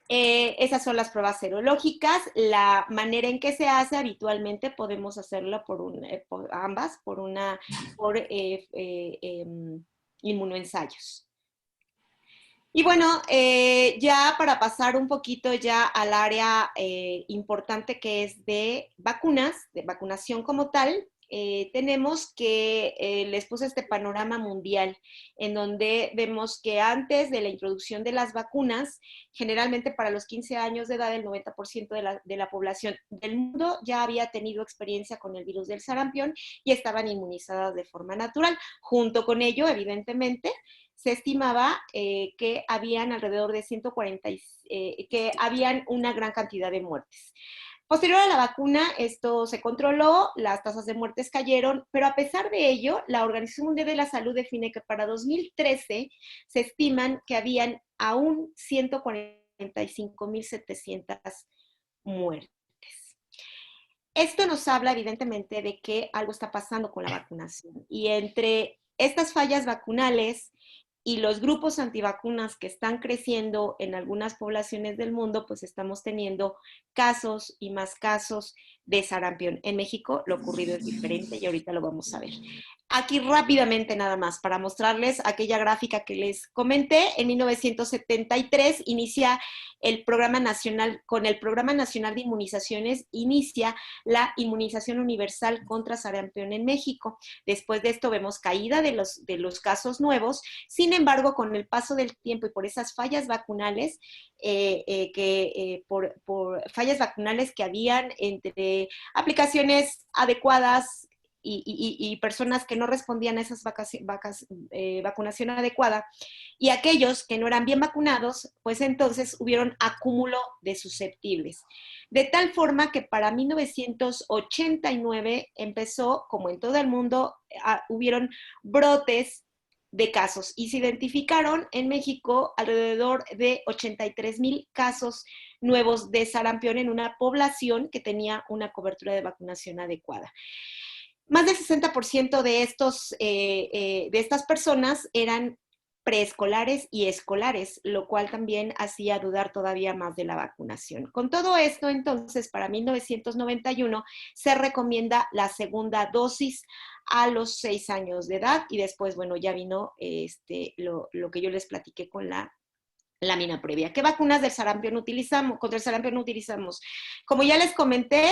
Esas son las pruebas serológicas. La manera en que se hace habitualmente podemos hacerlo por ambas, por inmunoensayos. Y bueno, ya para pasar un poquito ya al área importante que es de vacunas, de vacunación como tal, tenemos que les puse este panorama mundial en donde vemos que antes de la introducción de las vacunas, generalmente para los 15 años de edad, el 90% de la población del mundo ya había tenido experiencia con el virus del sarampión y estaban inmunizadas de forma natural. Junto con ello, evidentemente, se estimaba que habían alrededor de 140, que habían una gran cantidad de muertes. Posterior a la vacuna, esto se controló, las tasas de muertes cayeron, pero a pesar de ello, la Organización Mundial de la Salud define que para 2013 se estiman que habían aún 145.700 muertes. Esto nos habla evidentemente de que algo está pasando con la vacunación. Y entre estas fallas vacunales y los grupos antivacunas que están creciendo en algunas poblaciones del mundo, pues estamos teniendo casos y más casos de sarampión. En México lo ocurrido es diferente y ahorita lo vamos a ver. Aquí rápidamente nada más para mostrarles aquella gráfica que les comenté. En 1973 inicia el Programa Nacional, con el Programa Nacional de Inmunizaciones, inicia la inmunización universal contra sarampión en México. Después de esto vemos caída de los casos nuevos. Sin embargo, con el paso del tiempo y por esas fallas vacunales, por fallas vacunales que habían entre aplicaciones adecuadas y personas que no respondían a esas vacunación adecuada, y aquellos que no eran bien vacunados, pues entonces hubieron acúmulo de susceptibles. De tal forma que para 1989 empezó, como en todo el mundo, hubieron brotes de casos y se identificaron en México alrededor de 83,000 casos nuevos de sarampión en una población que tenía una cobertura de vacunación adecuada. Más del 60% de estas personas eran preescolares y escolares, lo cual también hacía dudar todavía más de la vacunación. Con todo esto, entonces, para 1991 se recomienda la segunda dosis a los 6 años de edad y después, bueno, ya vino lo que yo les platiqué con la lámina previa. ¿Qué vacunas del sarampión utilizamos? Contra el sarampión utilizamos. Como ya les comenté,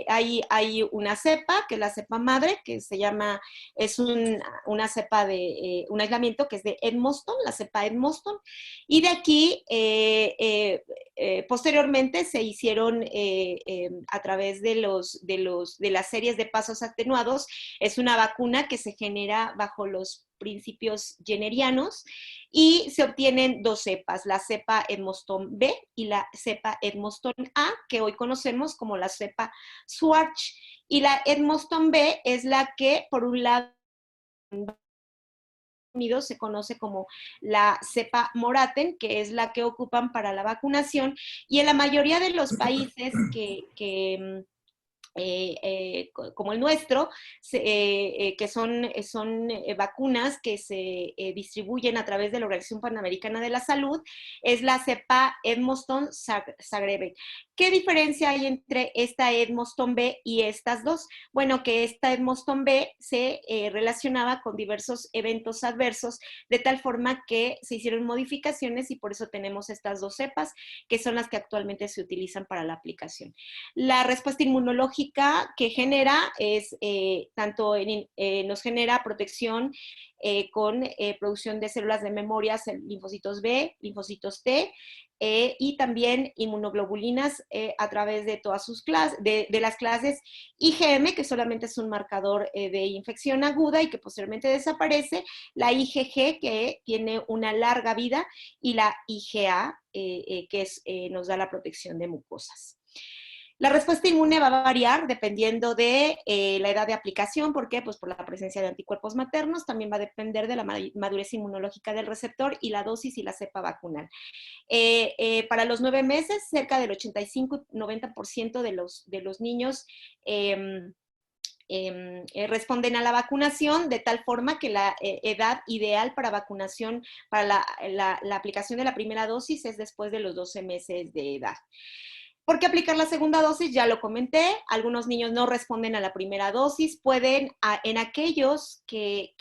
hay una cepa, que es la cepa madre, que se llama, es una cepa de un aislamiento que es de Edmoston, la cepa Edmoston, y de aquí posteriormente se hicieron a través de las series de pasos atenuados, es una vacuna que se genera bajo los principios jennerianos y se obtienen dos cepas, la cepa Edmoston B y la cepa Edmoston A, que hoy conocemos como la cepa Schwarz. Y la Edmoston B es la que, por un lado, Unidos se conoce como la cepa Moraten, que es la que ocupan para la vacunación, y en la mayoría de los países como el nuestro, que son vacunas que se distribuyen a través de la Organización Panamericana de la Salud, es la cepa Edmoston Zagreb. ¿Qué diferencia hay entre esta Edmoston B y estas dos? Bueno, que esta Edmoston B se relacionaba con diversos eventos adversos, de tal forma que se hicieron modificaciones y por eso tenemos estas dos cepas, que son las que actualmente se utilizan para la aplicación. La respuesta inmunológica que genera es nos genera protección con producción de células de memoria, linfocitos B, linfocitos T, y también inmunoglobulinas a través de todas sus clases, de las clases IgM, que solamente es un marcador de infección aguda y que posteriormente desaparece, la IgG, que tiene una larga vida, y la IgA, que nos da la protección de mucosas. La respuesta inmune va a variar dependiendo de la edad de aplicación. ¿Por qué? Pues por la presencia de anticuerpos maternos. También va a depender de la madurez inmunológica del receptor y la dosis y la cepa vacunal. Para los 9 meses, cerca del 85-90% de los niños responden a la vacunación, de tal forma que la edad ideal para vacunación, para la aplicación de la primera dosis es después de los 12 meses de edad. ¿Por qué aplicar la segunda dosis? Ya lo comenté, algunos niños no responden a la primera dosis, pueden, en aquellos que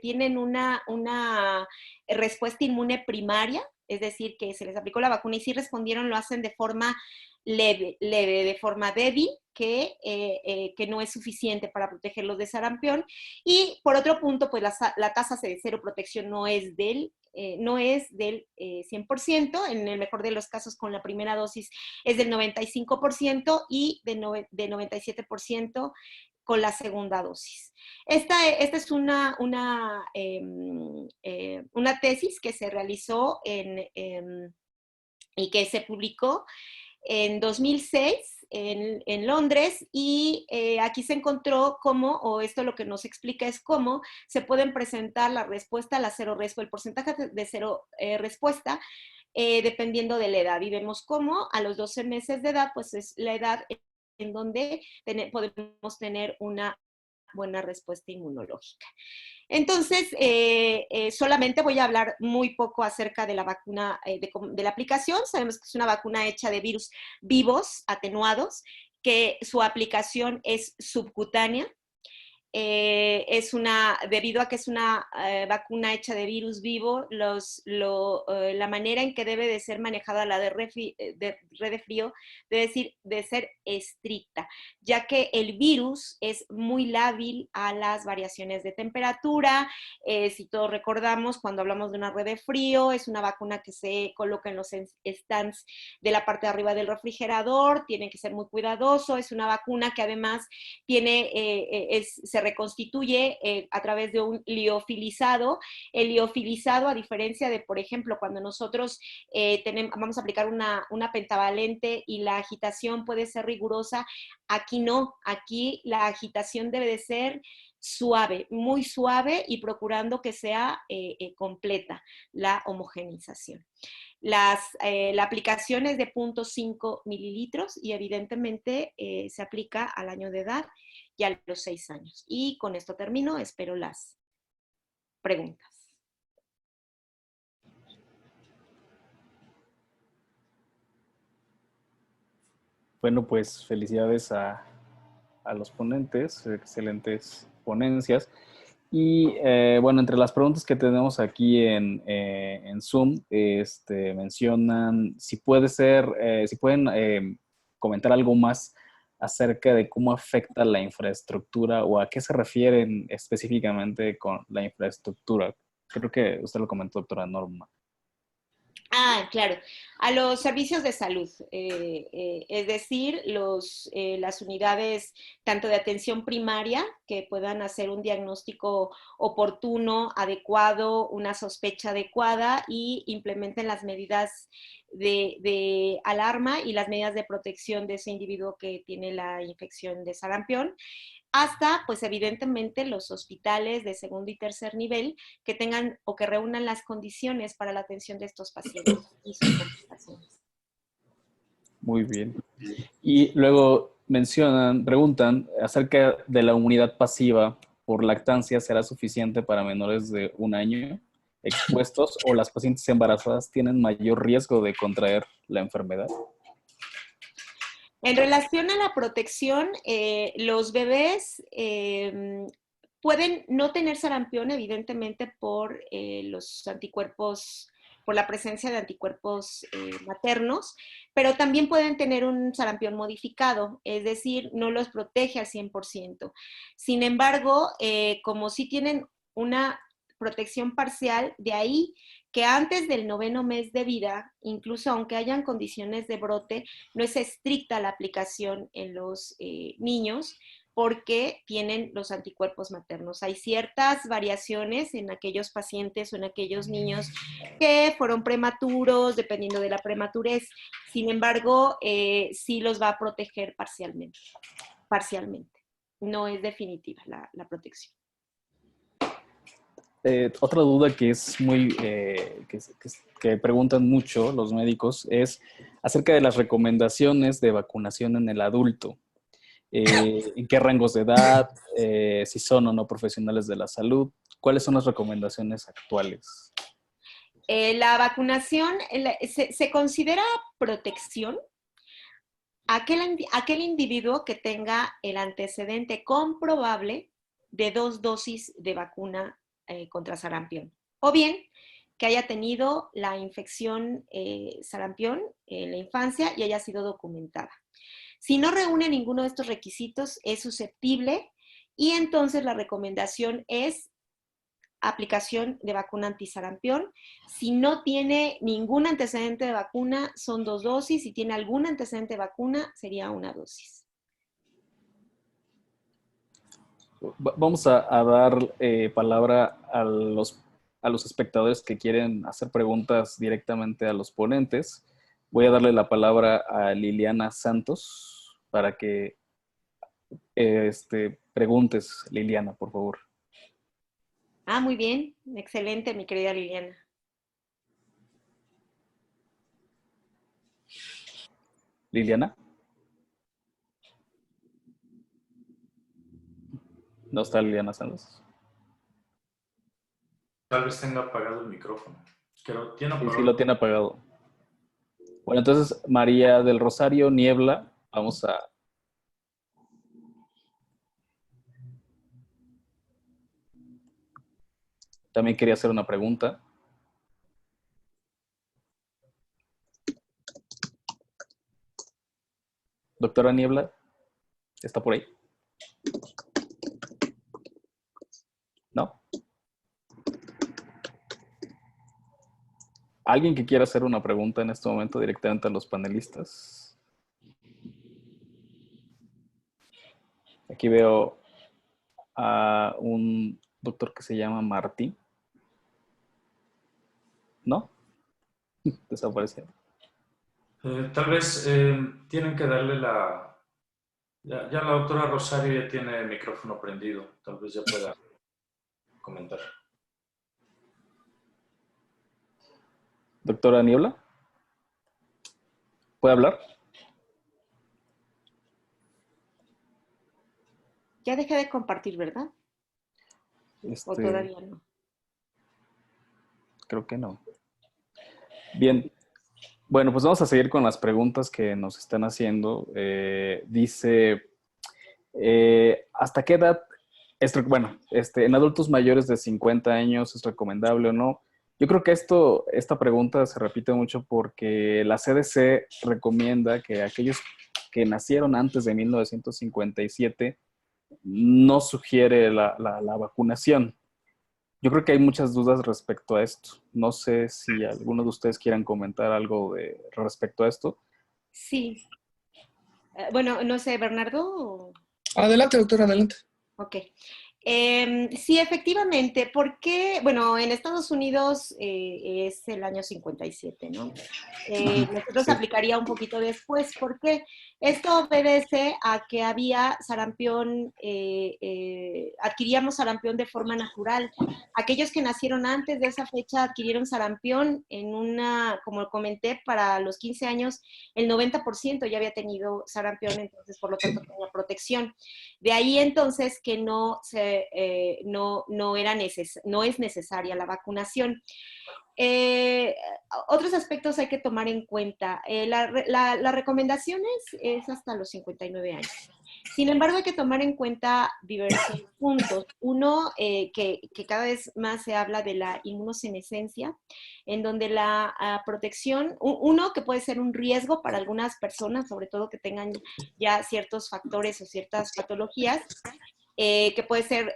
tienen una respuesta inmune primaria, es decir, que se les aplicó la vacuna y sí respondieron, lo hacen de forma leve, de forma débil, que no es suficiente para protegerlos de sarampión. Y por otro punto, pues la tasa de cero protección no es del 100%, en el mejor de los casos con la primera dosis es del 95% y de 97% con la segunda dosis. Esta es una tesis que se realizó y que se publicó en 2006 en Londres y aquí se encontró cómo, o esto lo que nos explica es cómo se pueden presentar la respuesta a la cero respuesta, el porcentaje de cero respuesta, dependiendo de la edad. Y vemos cómo a los 12 meses de edad, pues es la edad en donde podemos tener una buena respuesta inmunológica. Entonces, solamente voy a hablar muy poco acerca de la vacuna, de la aplicación. Sabemos que es una vacuna hecha de virus vivos, atenuados, que su aplicación es subcutánea. Debido a que es una vacuna hecha de virus vivo, la manera en que debe de ser manejada la de red de frío debe de ser estricta, ya que el virus es muy lábil a las variaciones de temperatura. Si todos recordamos, cuando hablamos de una red de frío, es una vacuna que se coloca en los stands de la parte de arriba del refrigerador, tiene que ser muy cuidadoso, es una vacuna que además se reconstituye a través de un liofilizado. El liofilizado, a diferencia de, por ejemplo, cuando nosotros vamos a aplicar una pentavalente y la agitación puede ser rigurosa, aquí no, aquí la agitación debe de ser suave, muy suave y procurando que sea completa la homogenización. La aplicación es de 0.5 mililitros y evidentemente se aplica al año de edad y a los 6 años. Y con esto termino, espero las preguntas. Bueno, pues felicidades a los ponentes, excelentes ponencias. Y bueno, entre las preguntas que tenemos aquí en Zoom, mencionan si pueden comentar algo más acerca de cómo afecta la infraestructura o a qué se refieren específicamente con la infraestructura. Creo que usted lo comentó, doctora Norma. Ah, claro, a los servicios de salud, es decir, las unidades tanto de atención primaria que puedan hacer un diagnóstico oportuno, adecuado, una sospecha adecuada y implementen las medidas de alarma y las medidas de protección de ese individuo que tiene la infección de sarampión, hasta, pues evidentemente, los hospitales de segundo y tercer nivel que tengan o que reúnan las condiciones para la atención de estos pacientes y sus complicaciones. Muy bien. Y luego preguntan acerca de la inmunidad pasiva por lactancia, ¿será suficiente para menores de 1 año expuestos o las pacientes embarazadas tienen mayor riesgo de contraer la enfermedad? En relación a la protección, los bebés pueden no tener sarampión, evidentemente, por los anticuerpos, por la presencia de anticuerpos maternos, pero también pueden tener un sarampión modificado, es decir, no los protege al 100%. Sin embargo, como sí tienen una protección parcial, de ahí que antes del 9º mes de vida, incluso aunque hayan condiciones de brote, no es estricta la aplicación en los niños porque tienen los anticuerpos maternos. Hay ciertas variaciones en aquellos pacientes o en aquellos niños que fueron prematuros, dependiendo de la prematurez. Sin embargo, sí los va a proteger parcialmente. No es definitiva la protección. Otra duda que es que preguntan mucho los médicos es acerca de las recomendaciones de vacunación en el adulto. ¿En qué rangos de edad? Si son o no profesionales de la salud. ¿Cuáles son las recomendaciones actuales? La vacunación se considera protección aquel individuo que tenga el antecedente comprobable de 2 dosis de vacuna contra sarampión, o bien que haya tenido la infección sarampión en la infancia y haya sido documentada. Si no reúne ninguno de estos requisitos, es susceptible y entonces la recomendación es aplicación de vacuna antisarampión. Si no tiene ningún antecedente de vacuna, son 2 dosis. Si tiene algún antecedente de vacuna, sería 1 dosis. Vamos a dar palabra a los espectadores que quieren hacer preguntas directamente a los ponentes. Voy a darle la palabra a Liliana Santos. para que preguntes, Liliana, por favor. Ah, muy bien. Excelente, mi querida Liliana. Liliana. ¿No está Liliana Santos? Tal vez tenga apagado el micrófono. Pero tiene Sí, apagado. sí lo tiene apagado. Bueno, entonces, María del Rosario Niebla, vamos a... También quería hacer una pregunta. Doctora Niebla, ¿está por ahí? ¿No? ¿Alguien que quiera hacer una pregunta en este momento directamente a los panelistas? Aquí veo a un doctor que se llama Martín. ¿No? Desapareció. Tal vez tienen que darle la... Ya la doctora Rosario ya tiene el micrófono prendido. Tal vez ya pueda comentar. Doctora Niebla, ¿puede hablar? Ya dejé de compartir, ¿verdad? ¿O todavía no? Creo que no. Bien. Bueno, pues vamos a seguir con las preguntas que nos están haciendo. Dice, ¿hasta qué edad, en adultos mayores de 50 años es recomendable o no? Yo creo que esta pregunta se repite mucho porque la CDC recomienda que aquellos que nacieron antes de 1957 no sugiere la vacunación. Yo creo que hay muchas dudas respecto a esto. No sé si alguno de ustedes quieran comentar algo respecto a esto. Sí. Bueno, no sé, Bernardo. Adelante, doctor, adelante. Ok. Sí, efectivamente, porque, bueno, en Estados Unidos es el año 57, ¿no? Nosotros Sí. aplicaría un poquito después, porque esto obedece a que había sarampión, adquiríamos sarampión de forma natural. Aquellos que nacieron antes de esa fecha adquirieron sarampión en una, como comenté, para los 15 años, el 90% ya había tenido sarampión, entonces por lo tanto tenía protección. De ahí entonces que no es necesaria la vacunación. Otros aspectos hay que tomar en cuenta. La recomendación es hasta los 59 años. Sin embargo, hay que tomar en cuenta diversos puntos. Uno, que cada vez más se habla de la inmunosenescencia, en donde la protección, uno que puede ser un riesgo para algunas personas, sobre todo que tengan ya ciertos factores o ciertas patologías, que puede ser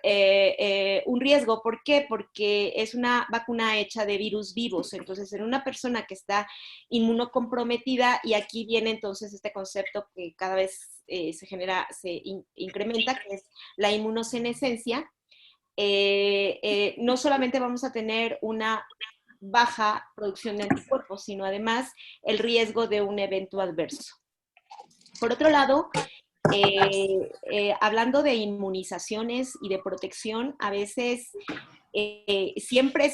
un riesgo. ¿Por qué? Porque es una vacuna hecha de virus vivos. Entonces, en una persona que está inmunocomprometida, y aquí viene entonces este concepto que cada vez se incrementa, que es la inmunosenescencia, no solamente vamos a tener una baja producción de anticuerpos, sino además el riesgo de un evento adverso. Por otro lado, hablando de inmunizaciones y de protección, a veces siempre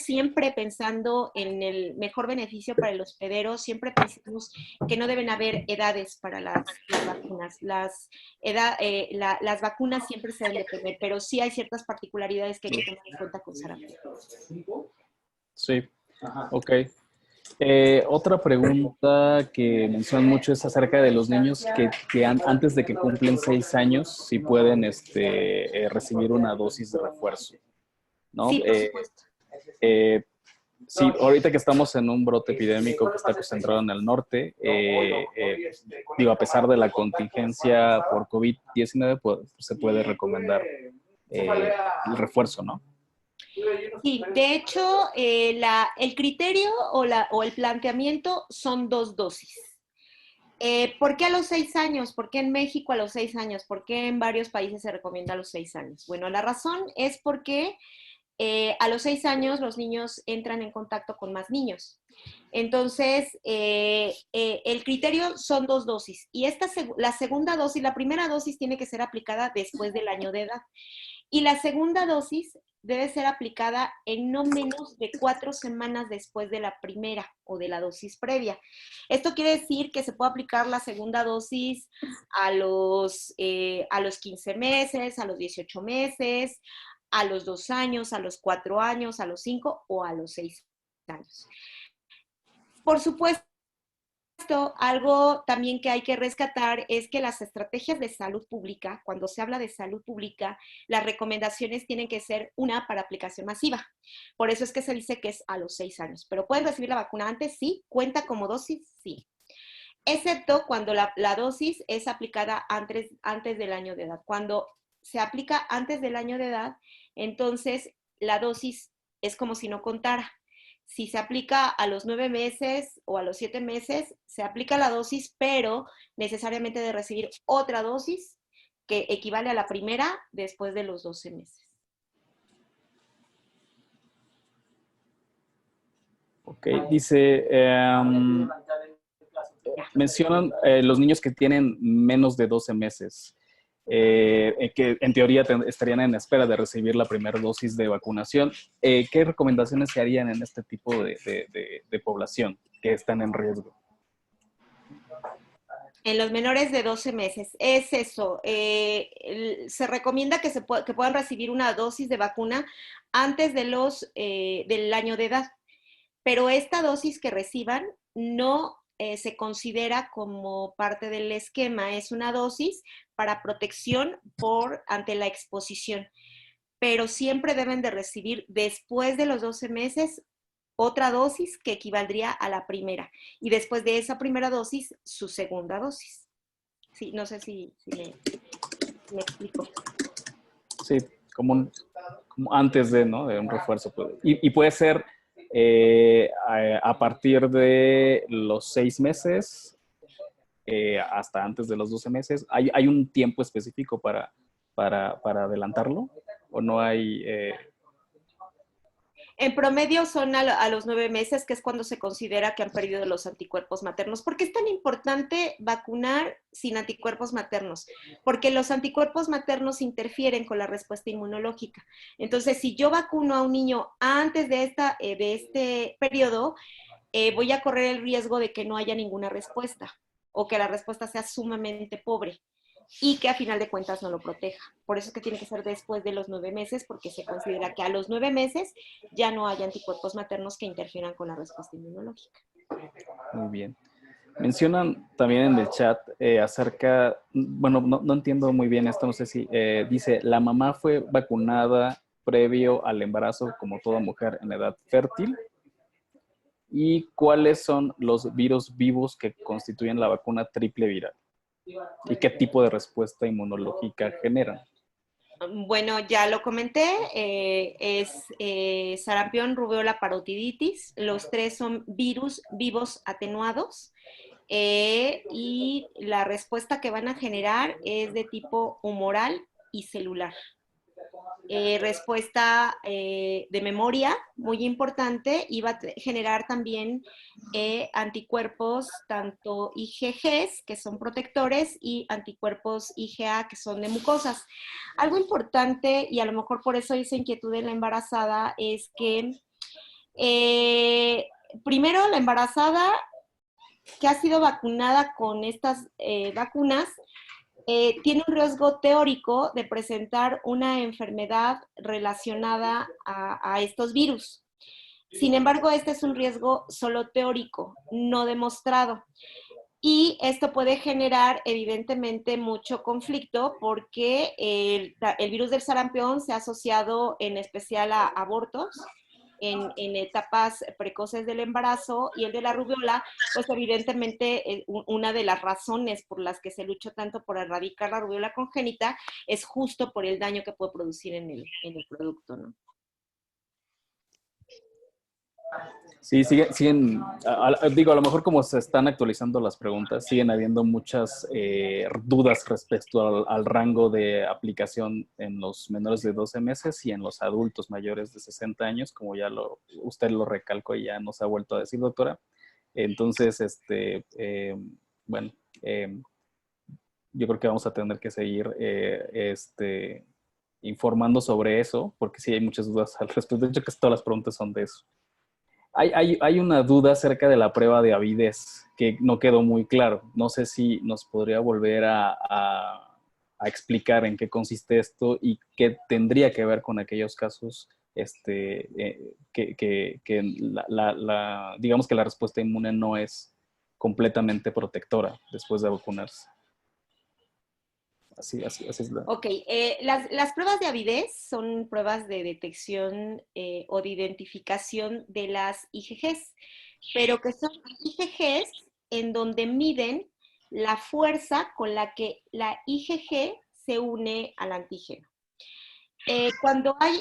pensando en el mejor beneficio para el hospedero, siempre pensamos que no deben haber edades para las vacunas. Las vacunas siempre se deben de tener, pero sí hay ciertas particularidades que hay que tomar en cuenta con sarampión. Sí, ok. Otra pregunta que mencionan mucho es acerca de los niños que antes de que cumplen 6 años, si pueden recibir una dosis de refuerzo, ¿no? Sí, por supuesto. Sí, ahorita que estamos en un brote epidémico que está concentrado en el norte, digo, a pesar de la contingencia por COVID-19, pues, se puede recomendar el refuerzo, ¿no? Sí, de hecho, el criterio o el planteamiento son 2 dosis. ¿Por qué a los 6 años? ¿Por qué en México a los 6 años? ¿Por qué en varios países se recomienda a los 6 años? Bueno, la razón es porque a los 6 años los niños entran en contacto con más niños. Entonces, el criterio son 2 dosis. Y la segunda dosis, la primera dosis tiene que ser aplicada después del año de edad. Y la segunda dosis debe ser aplicada en no menos de 4 semanas después de la primera o de la dosis previa. Esto quiere decir que se puede aplicar la segunda dosis a los 15 meses, a los 18 meses, a los 2 años, a los 4 años, a los 5 o a los 6 años. Por supuesto, algo también que hay que rescatar es que las estrategias de salud pública, cuando se habla de salud pública, las recomendaciones tienen que ser una para aplicación masiva. Por eso es que se dice que es a los 6 años. ¿Pero pueden recibir la vacuna antes? Sí. ¿Cuenta como dosis? Sí. Excepto cuando la dosis es aplicada antes del año de edad. Cuando se aplica antes del año de edad, entonces la dosis es como si no contara. Si se aplica a los 9 meses o a los 7 meses, se aplica la dosis, pero necesariamente de recibir otra dosis que equivale a la primera después de los 12 meses. Ok, dice, mencionan los niños que tienen menos de 12 meses, que en teoría estarían en espera de recibir la primera dosis de vacunación. ¿Qué recomendaciones se harían en este tipo de población que están en riesgo? En los menores de 12 meses, es eso. Se recomienda que puedan recibir una dosis de vacuna antes del año de edad, pero esta dosis que reciban no se considera como parte del esquema, es una dosis para protección ante la exposición, pero siempre deben de recibir después de los 12 meses otra dosis que equivaldría a la primera, y después de esa primera dosis, su segunda dosis. Sí, no sé si me explico. Sí, como antes de, ¿no? De un refuerzo. Y puede ser a partir de los 6 meses hasta antes de los 12 meses. ¿Hay un tiempo específico para adelantarlo? ¿O no hay...? En promedio son a los 9 meses, que es cuando se considera que han perdido los anticuerpos maternos. ¿Por qué es tan importante vacunar sin anticuerpos maternos? Porque los anticuerpos maternos interfieren con la respuesta inmunológica. Entonces, si yo vacuno a un niño antes de este periodo, voy a correr el riesgo de que no haya ninguna respuesta o que la respuesta sea sumamente pobre y que a final de cuentas no lo proteja. Por eso es que tiene que ser después de los 9 meses, porque se considera que a los 9 meses ya no hay anticuerpos maternos que interfieran con la respuesta inmunológica. Muy bien. Mencionan también en el chat acerca, bueno, no entiendo muy bien esto, no sé si dice, la mamá fue vacunada previo al embarazo como toda mujer en edad fértil. ¿Y cuáles son los virus vivos que constituyen la vacuna triple viral? ¿Y qué tipo de respuesta inmunológica generan? Bueno, ya lo comenté, es sarampión, rubéola, parotiditis. Los 3 son virus vivos atenuados y la respuesta que van a generar es de tipo humoral y celular. Respuesta de memoria, muy importante, y va a generar también anticuerpos, tanto IgGs, que son protectores, y anticuerpos IgA, que son de mucosas. Algo importante, y a lo mejor por eso hice inquietud en la embarazada, es que primero la embarazada que ha sido vacunada con estas vacunas, tiene un riesgo teórico de presentar una enfermedad relacionada a estos virus. Sin embargo, este es un riesgo solo teórico, no demostrado. Y esto puede generar, evidentemente, mucho conflicto porque el virus del sarampión se ha asociado en especial a abortos en etapas precoces del embarazo, y el de la rubiola, pues evidentemente una de las razones por las que se luchó tanto por erradicar la rubiola congénita es justo por el daño que puede producir en el producto, ¿no? Sí, siguen digo, a lo mejor como se están actualizando las preguntas, siguen habiendo muchas dudas respecto al rango de aplicación en los menores de 12 meses y en los adultos mayores de 60 años, como ya usted lo recalcó y ya nos ha vuelto a decir, doctora. Entonces, bueno, yo creo que vamos a tener que seguir informando sobre eso, porque sí hay muchas dudas al respecto. De hecho, casi todas las preguntas son de eso. Hay una duda acerca de la prueba de avidez que no quedó muy claro. No sé si nos podría volver a explicar en qué consiste esto y qué tendría que ver con aquellos casos que digamos que la respuesta inmune no es completamente protectora después de vacunarse. Así es la... Ok, las pruebas de avidez son pruebas de detección o de identificación de las IgGs, pero que son IgGs en donde miden la fuerza con la que la IgG se une al antígeno. Cuando hay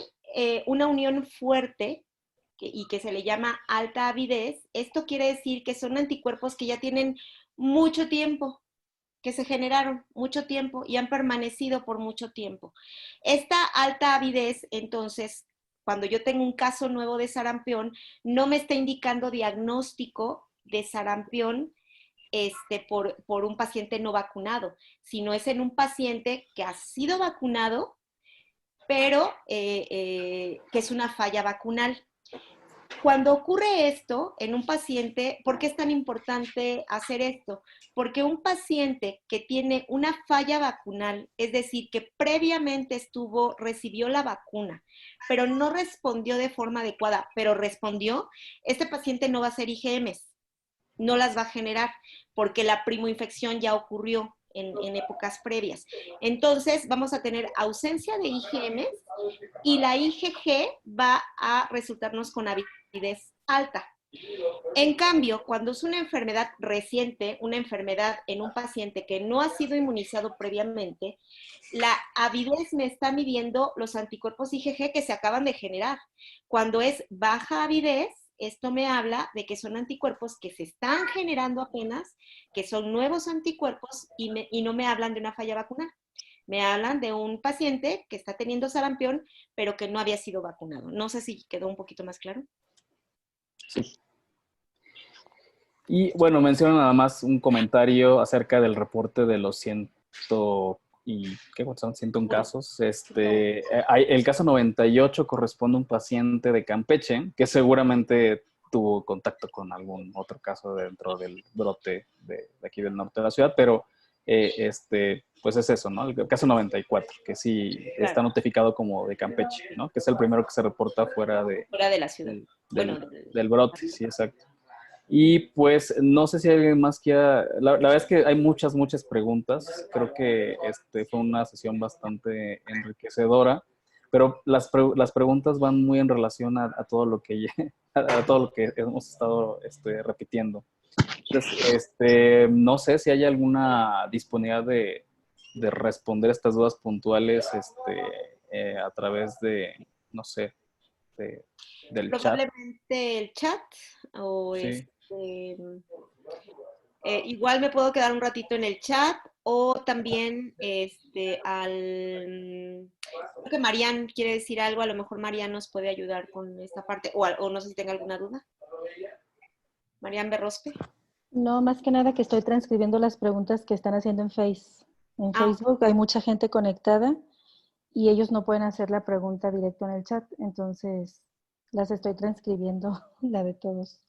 una unión fuerte y que se le llama alta avidez, esto quiere decir que son anticuerpos que ya tienen mucho tiempo, que se generaron mucho tiempo y han permanecido por mucho tiempo. Esta alta avidez, entonces, cuando yo tengo un caso nuevo de sarampión, no me está indicando diagnóstico de sarampión por un paciente no vacunado, sino es en un paciente que ha sido vacunado, pero que es una falla vacunal. Cuando ocurre esto en un paciente, ¿por qué es tan importante hacer esto? Porque un paciente que tiene una falla vacunal, es decir, que previamente recibió la vacuna, pero no respondió de forma adecuada, pero respondió, este paciente no va a hacer IgMs, no las va a generar, porque la primoinfección ya ocurrió en épocas previas. Entonces, vamos a tener ausencia de IgMs y la IgG va a resultarnos con avidez alta. En cambio, cuando es una enfermedad reciente, una enfermedad en un paciente que no ha sido inmunizado previamente, la avidez me está midiendo los anticuerpos IgG que se acaban de generar. Cuando es baja avidez, esto me habla de que son anticuerpos que se están generando apenas, que son nuevos anticuerpos y no me hablan de una falla vacunal. Me hablan de un paciente que está teniendo sarampión, pero que no había sido vacunado. No sé si quedó un poquito más claro. Sí. Y bueno, menciono nada más un comentario acerca del reporte de los 101 casos. El caso 98 corresponde a un paciente de Campeche que seguramente tuvo contacto con algún otro caso dentro del brote de aquí del norte de la ciudad, pero pues es eso, ¿no? El caso 94, que sí está notificado como de Campeche, ¿no? Que es el primero que se reporta fuera de la ciudad. Del brote, sí, exacto. Y pues no sé si alguien más quiera, la verdad es que hay muchas preguntas, creo que fue una sesión bastante enriquecedora, pero las preguntas van muy en relación a todo lo que a todo lo que hemos estado repitiendo. Entonces, no sé si hay alguna disponibilidad de responder estas dudas puntuales a través de, no sé, del chat. Probablemente el chat o Sí. Igual me puedo quedar un ratito en el chat o también creo que Marian quiere decir algo, a lo mejor Marian nos puede ayudar con esta parte o no sé si tenga alguna duda. Marian Berrospe. No, más que nada que estoy transcribiendo las preguntas que están haciendo en Facebook hay mucha gente conectada y ellos no pueden hacer la pregunta directo en el chat, entonces las estoy transcribiendo, la de todos.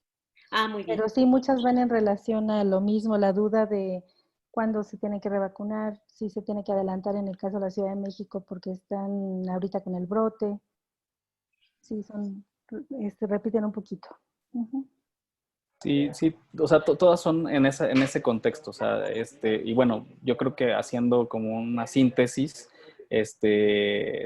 Muy bien. Pero sí, muchas van en relación a lo mismo, la duda de cuándo se tiene que revacunar, si se tiene que adelantar en el caso de la Ciudad de México porque están ahorita con el brote. Sí, repiten un poquito. Uh-huh. Sí, o sea, todas son en ese contexto, o sea, y bueno, yo creo que haciendo como una síntesis,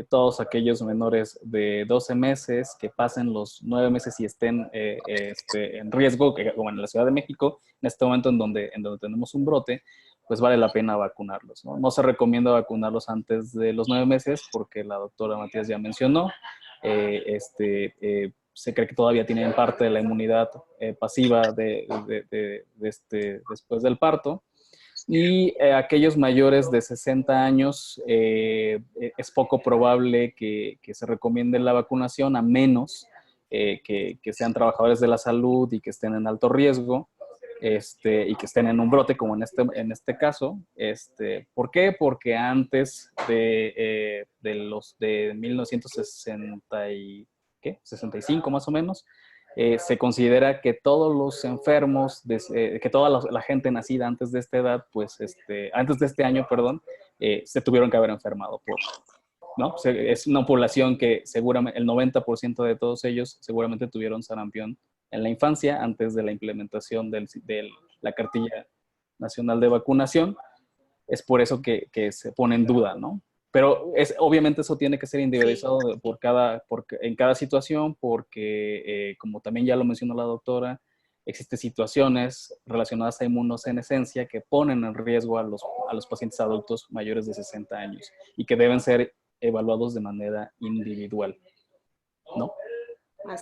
todos aquellos menores de 12 meses que pasen los 9 meses y estén en riesgo, como en la Ciudad de México, en este momento en donde tenemos un brote, pues vale la pena vacunarlos, ¿no? No se recomienda vacunarlos antes de los 9 meses porque la doctora Matías ya mencionó, se cree que todavía tienen parte de la inmunidad pasiva después del parto. Y aquellos mayores de 60 años es poco probable que se recomiende la vacunación, a menos que sean trabajadores de la salud y que estén en alto riesgo, y que estén en un brote, como en este caso. ¿Por qué? Porque antes de 1960 65 más o menos, se considera que todos los enfermos, que toda la gente nacida antes de esta edad, pues antes de este año, perdón, se tuvieron que haber enfermado ¿no? Es una población que seguramente el 90% de todos ellos seguramente tuvieron sarampión en la infancia antes de la implementación de la cartilla nacional de vacunación. Es por eso que se pone en duda, ¿no? Pero obviamente eso tiene que ser individualizado en cada situación, porque como también ya lo mencionó la doctora, existen situaciones relacionadas a inmunosenescencia que ponen en riesgo a los pacientes adultos mayores de 60 años y que deben ser evaluados de manera individual, ¿no?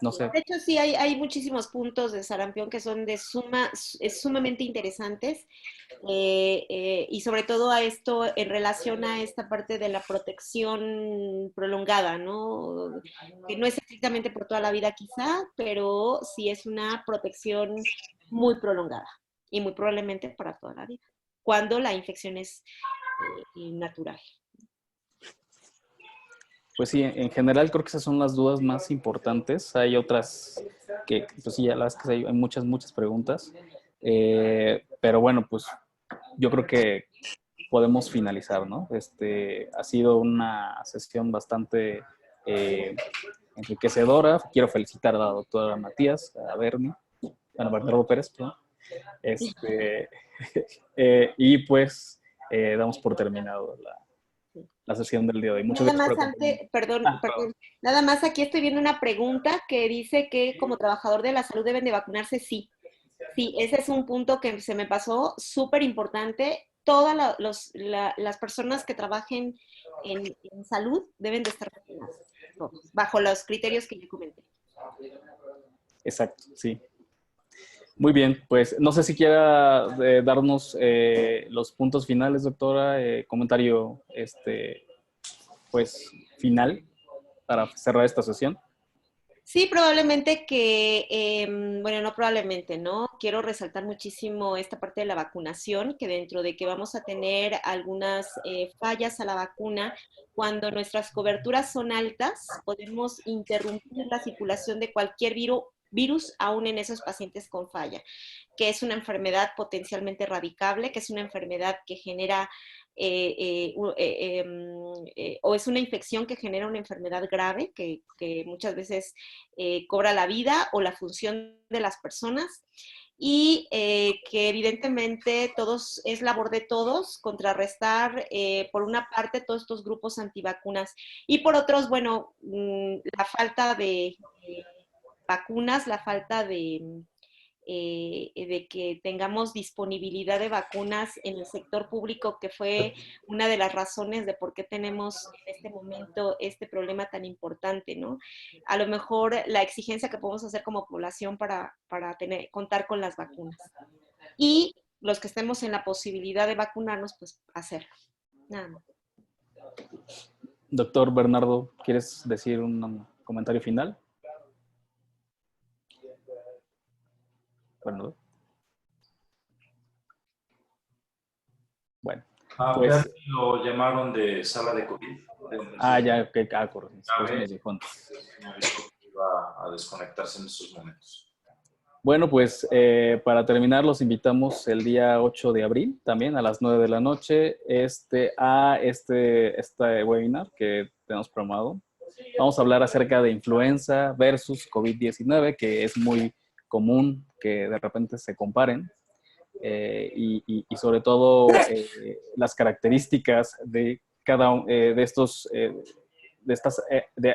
No sé. De hecho, sí, hay muchísimos puntos de sarampión que son sumamente interesantes, y sobre todo a esto en relación a esta parte de la protección prolongada, ¿no? Que no es estrictamente por toda la vida quizá, pero sí es una protección muy prolongada y muy probablemente para toda la vida, cuando la infección es natural. Pues sí, en general creo que esas son las dudas más importantes. Hay otras que, pues sí, ya las que hay muchas preguntas. Pero bueno, pues yo creo que podemos finalizar, ¿no? Ha sido una sesión bastante enriquecedora. Quiero felicitar a la doctora Matías, a Bernie, a Bernardo Pérez, perdón. Y pues damos por terminado la sesión del día de hoy. Muchas Nada gracias más por perdón, nada más aquí estoy viendo una pregunta que dice que como trabajador de la salud deben de vacunarse, sí. Sí, ese es un punto que se me pasó, súper importante. Todas las personas que trabajen en salud deben de estar vacunadas, todos, bajo los criterios que yo comenté. Exacto, sí. Muy bien, pues no sé si quiera darnos los puntos finales, doctora, comentario pues final para cerrar esta sesión. Sí, probablemente bueno, no probablemente, ¿no? Quiero resaltar muchísimo esta parte de la vacunación, que dentro de que vamos a tener algunas fallas a la vacuna, cuando nuestras coberturas son altas, podemos interrumpir la circulación de cualquier virus, aún en esos pacientes con falla, que es una enfermedad potencialmente erradicable, que es una enfermedad que genera o es una infección que genera una enfermedad grave que muchas veces cobra la vida o la función de las personas, y que evidentemente es labor de todos contrarrestar, por una parte, todos estos grupos antivacunas, y por otros, bueno, la falta de vacunas, la falta de que tengamos disponibilidad de vacunas en el sector público, que fue una de las razones de por qué tenemos en este momento este problema tan importante, ¿no? A lo mejor la exigencia que podemos hacer como población para contar con las vacunas. Y los que estemos en la posibilidad de vacunarnos, pues hacerlo. Nada más. Doctor Bernardo, ¿quieres decir un comentario final? Bueno, pues... lo llamaron de sala de COVID. Ya, correcto. Nos dijo antes. Iba a desconectarse en estos momentos. Bueno, pues para terminar, los invitamos el día 8 de abril, también a las 9 de la noche, a este webinar que tenemos programado. Vamos a hablar acerca de influenza versus COVID-19, que es muy común que de repente se comparen, y sobre todo las características de cada de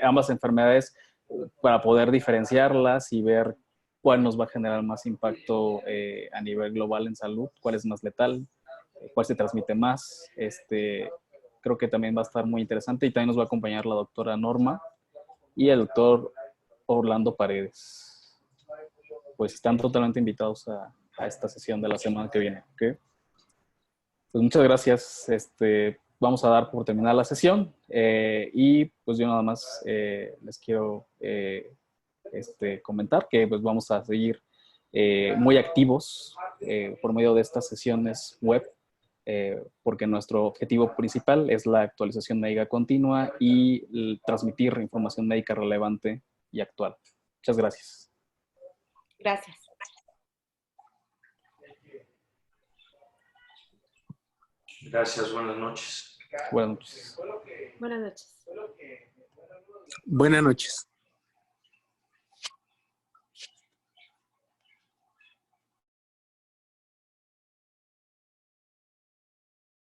ambas enfermedades, para poder diferenciarlas y ver cuál nos va a generar más impacto a nivel global en salud, cuál es más letal, cuál se transmite más. Creo que también va a estar muy interesante, y también nos va a acompañar la doctora Norma y el doctor Orlando Paredes. Pues están totalmente invitados a esta sesión de la semana que viene. ¿Okay? Pues muchas gracias. Vamos a dar por terminada la sesión y pues yo nada más les quiero comentar que pues vamos a seguir muy activos por medio de estas sesiones web porque nuestro objetivo principal es la actualización médica continua y transmitir información médica relevante y actual. Muchas gracias. Gracias. Gracias, buenas noches. Buenas noches. Buenas noches. Buenas noches.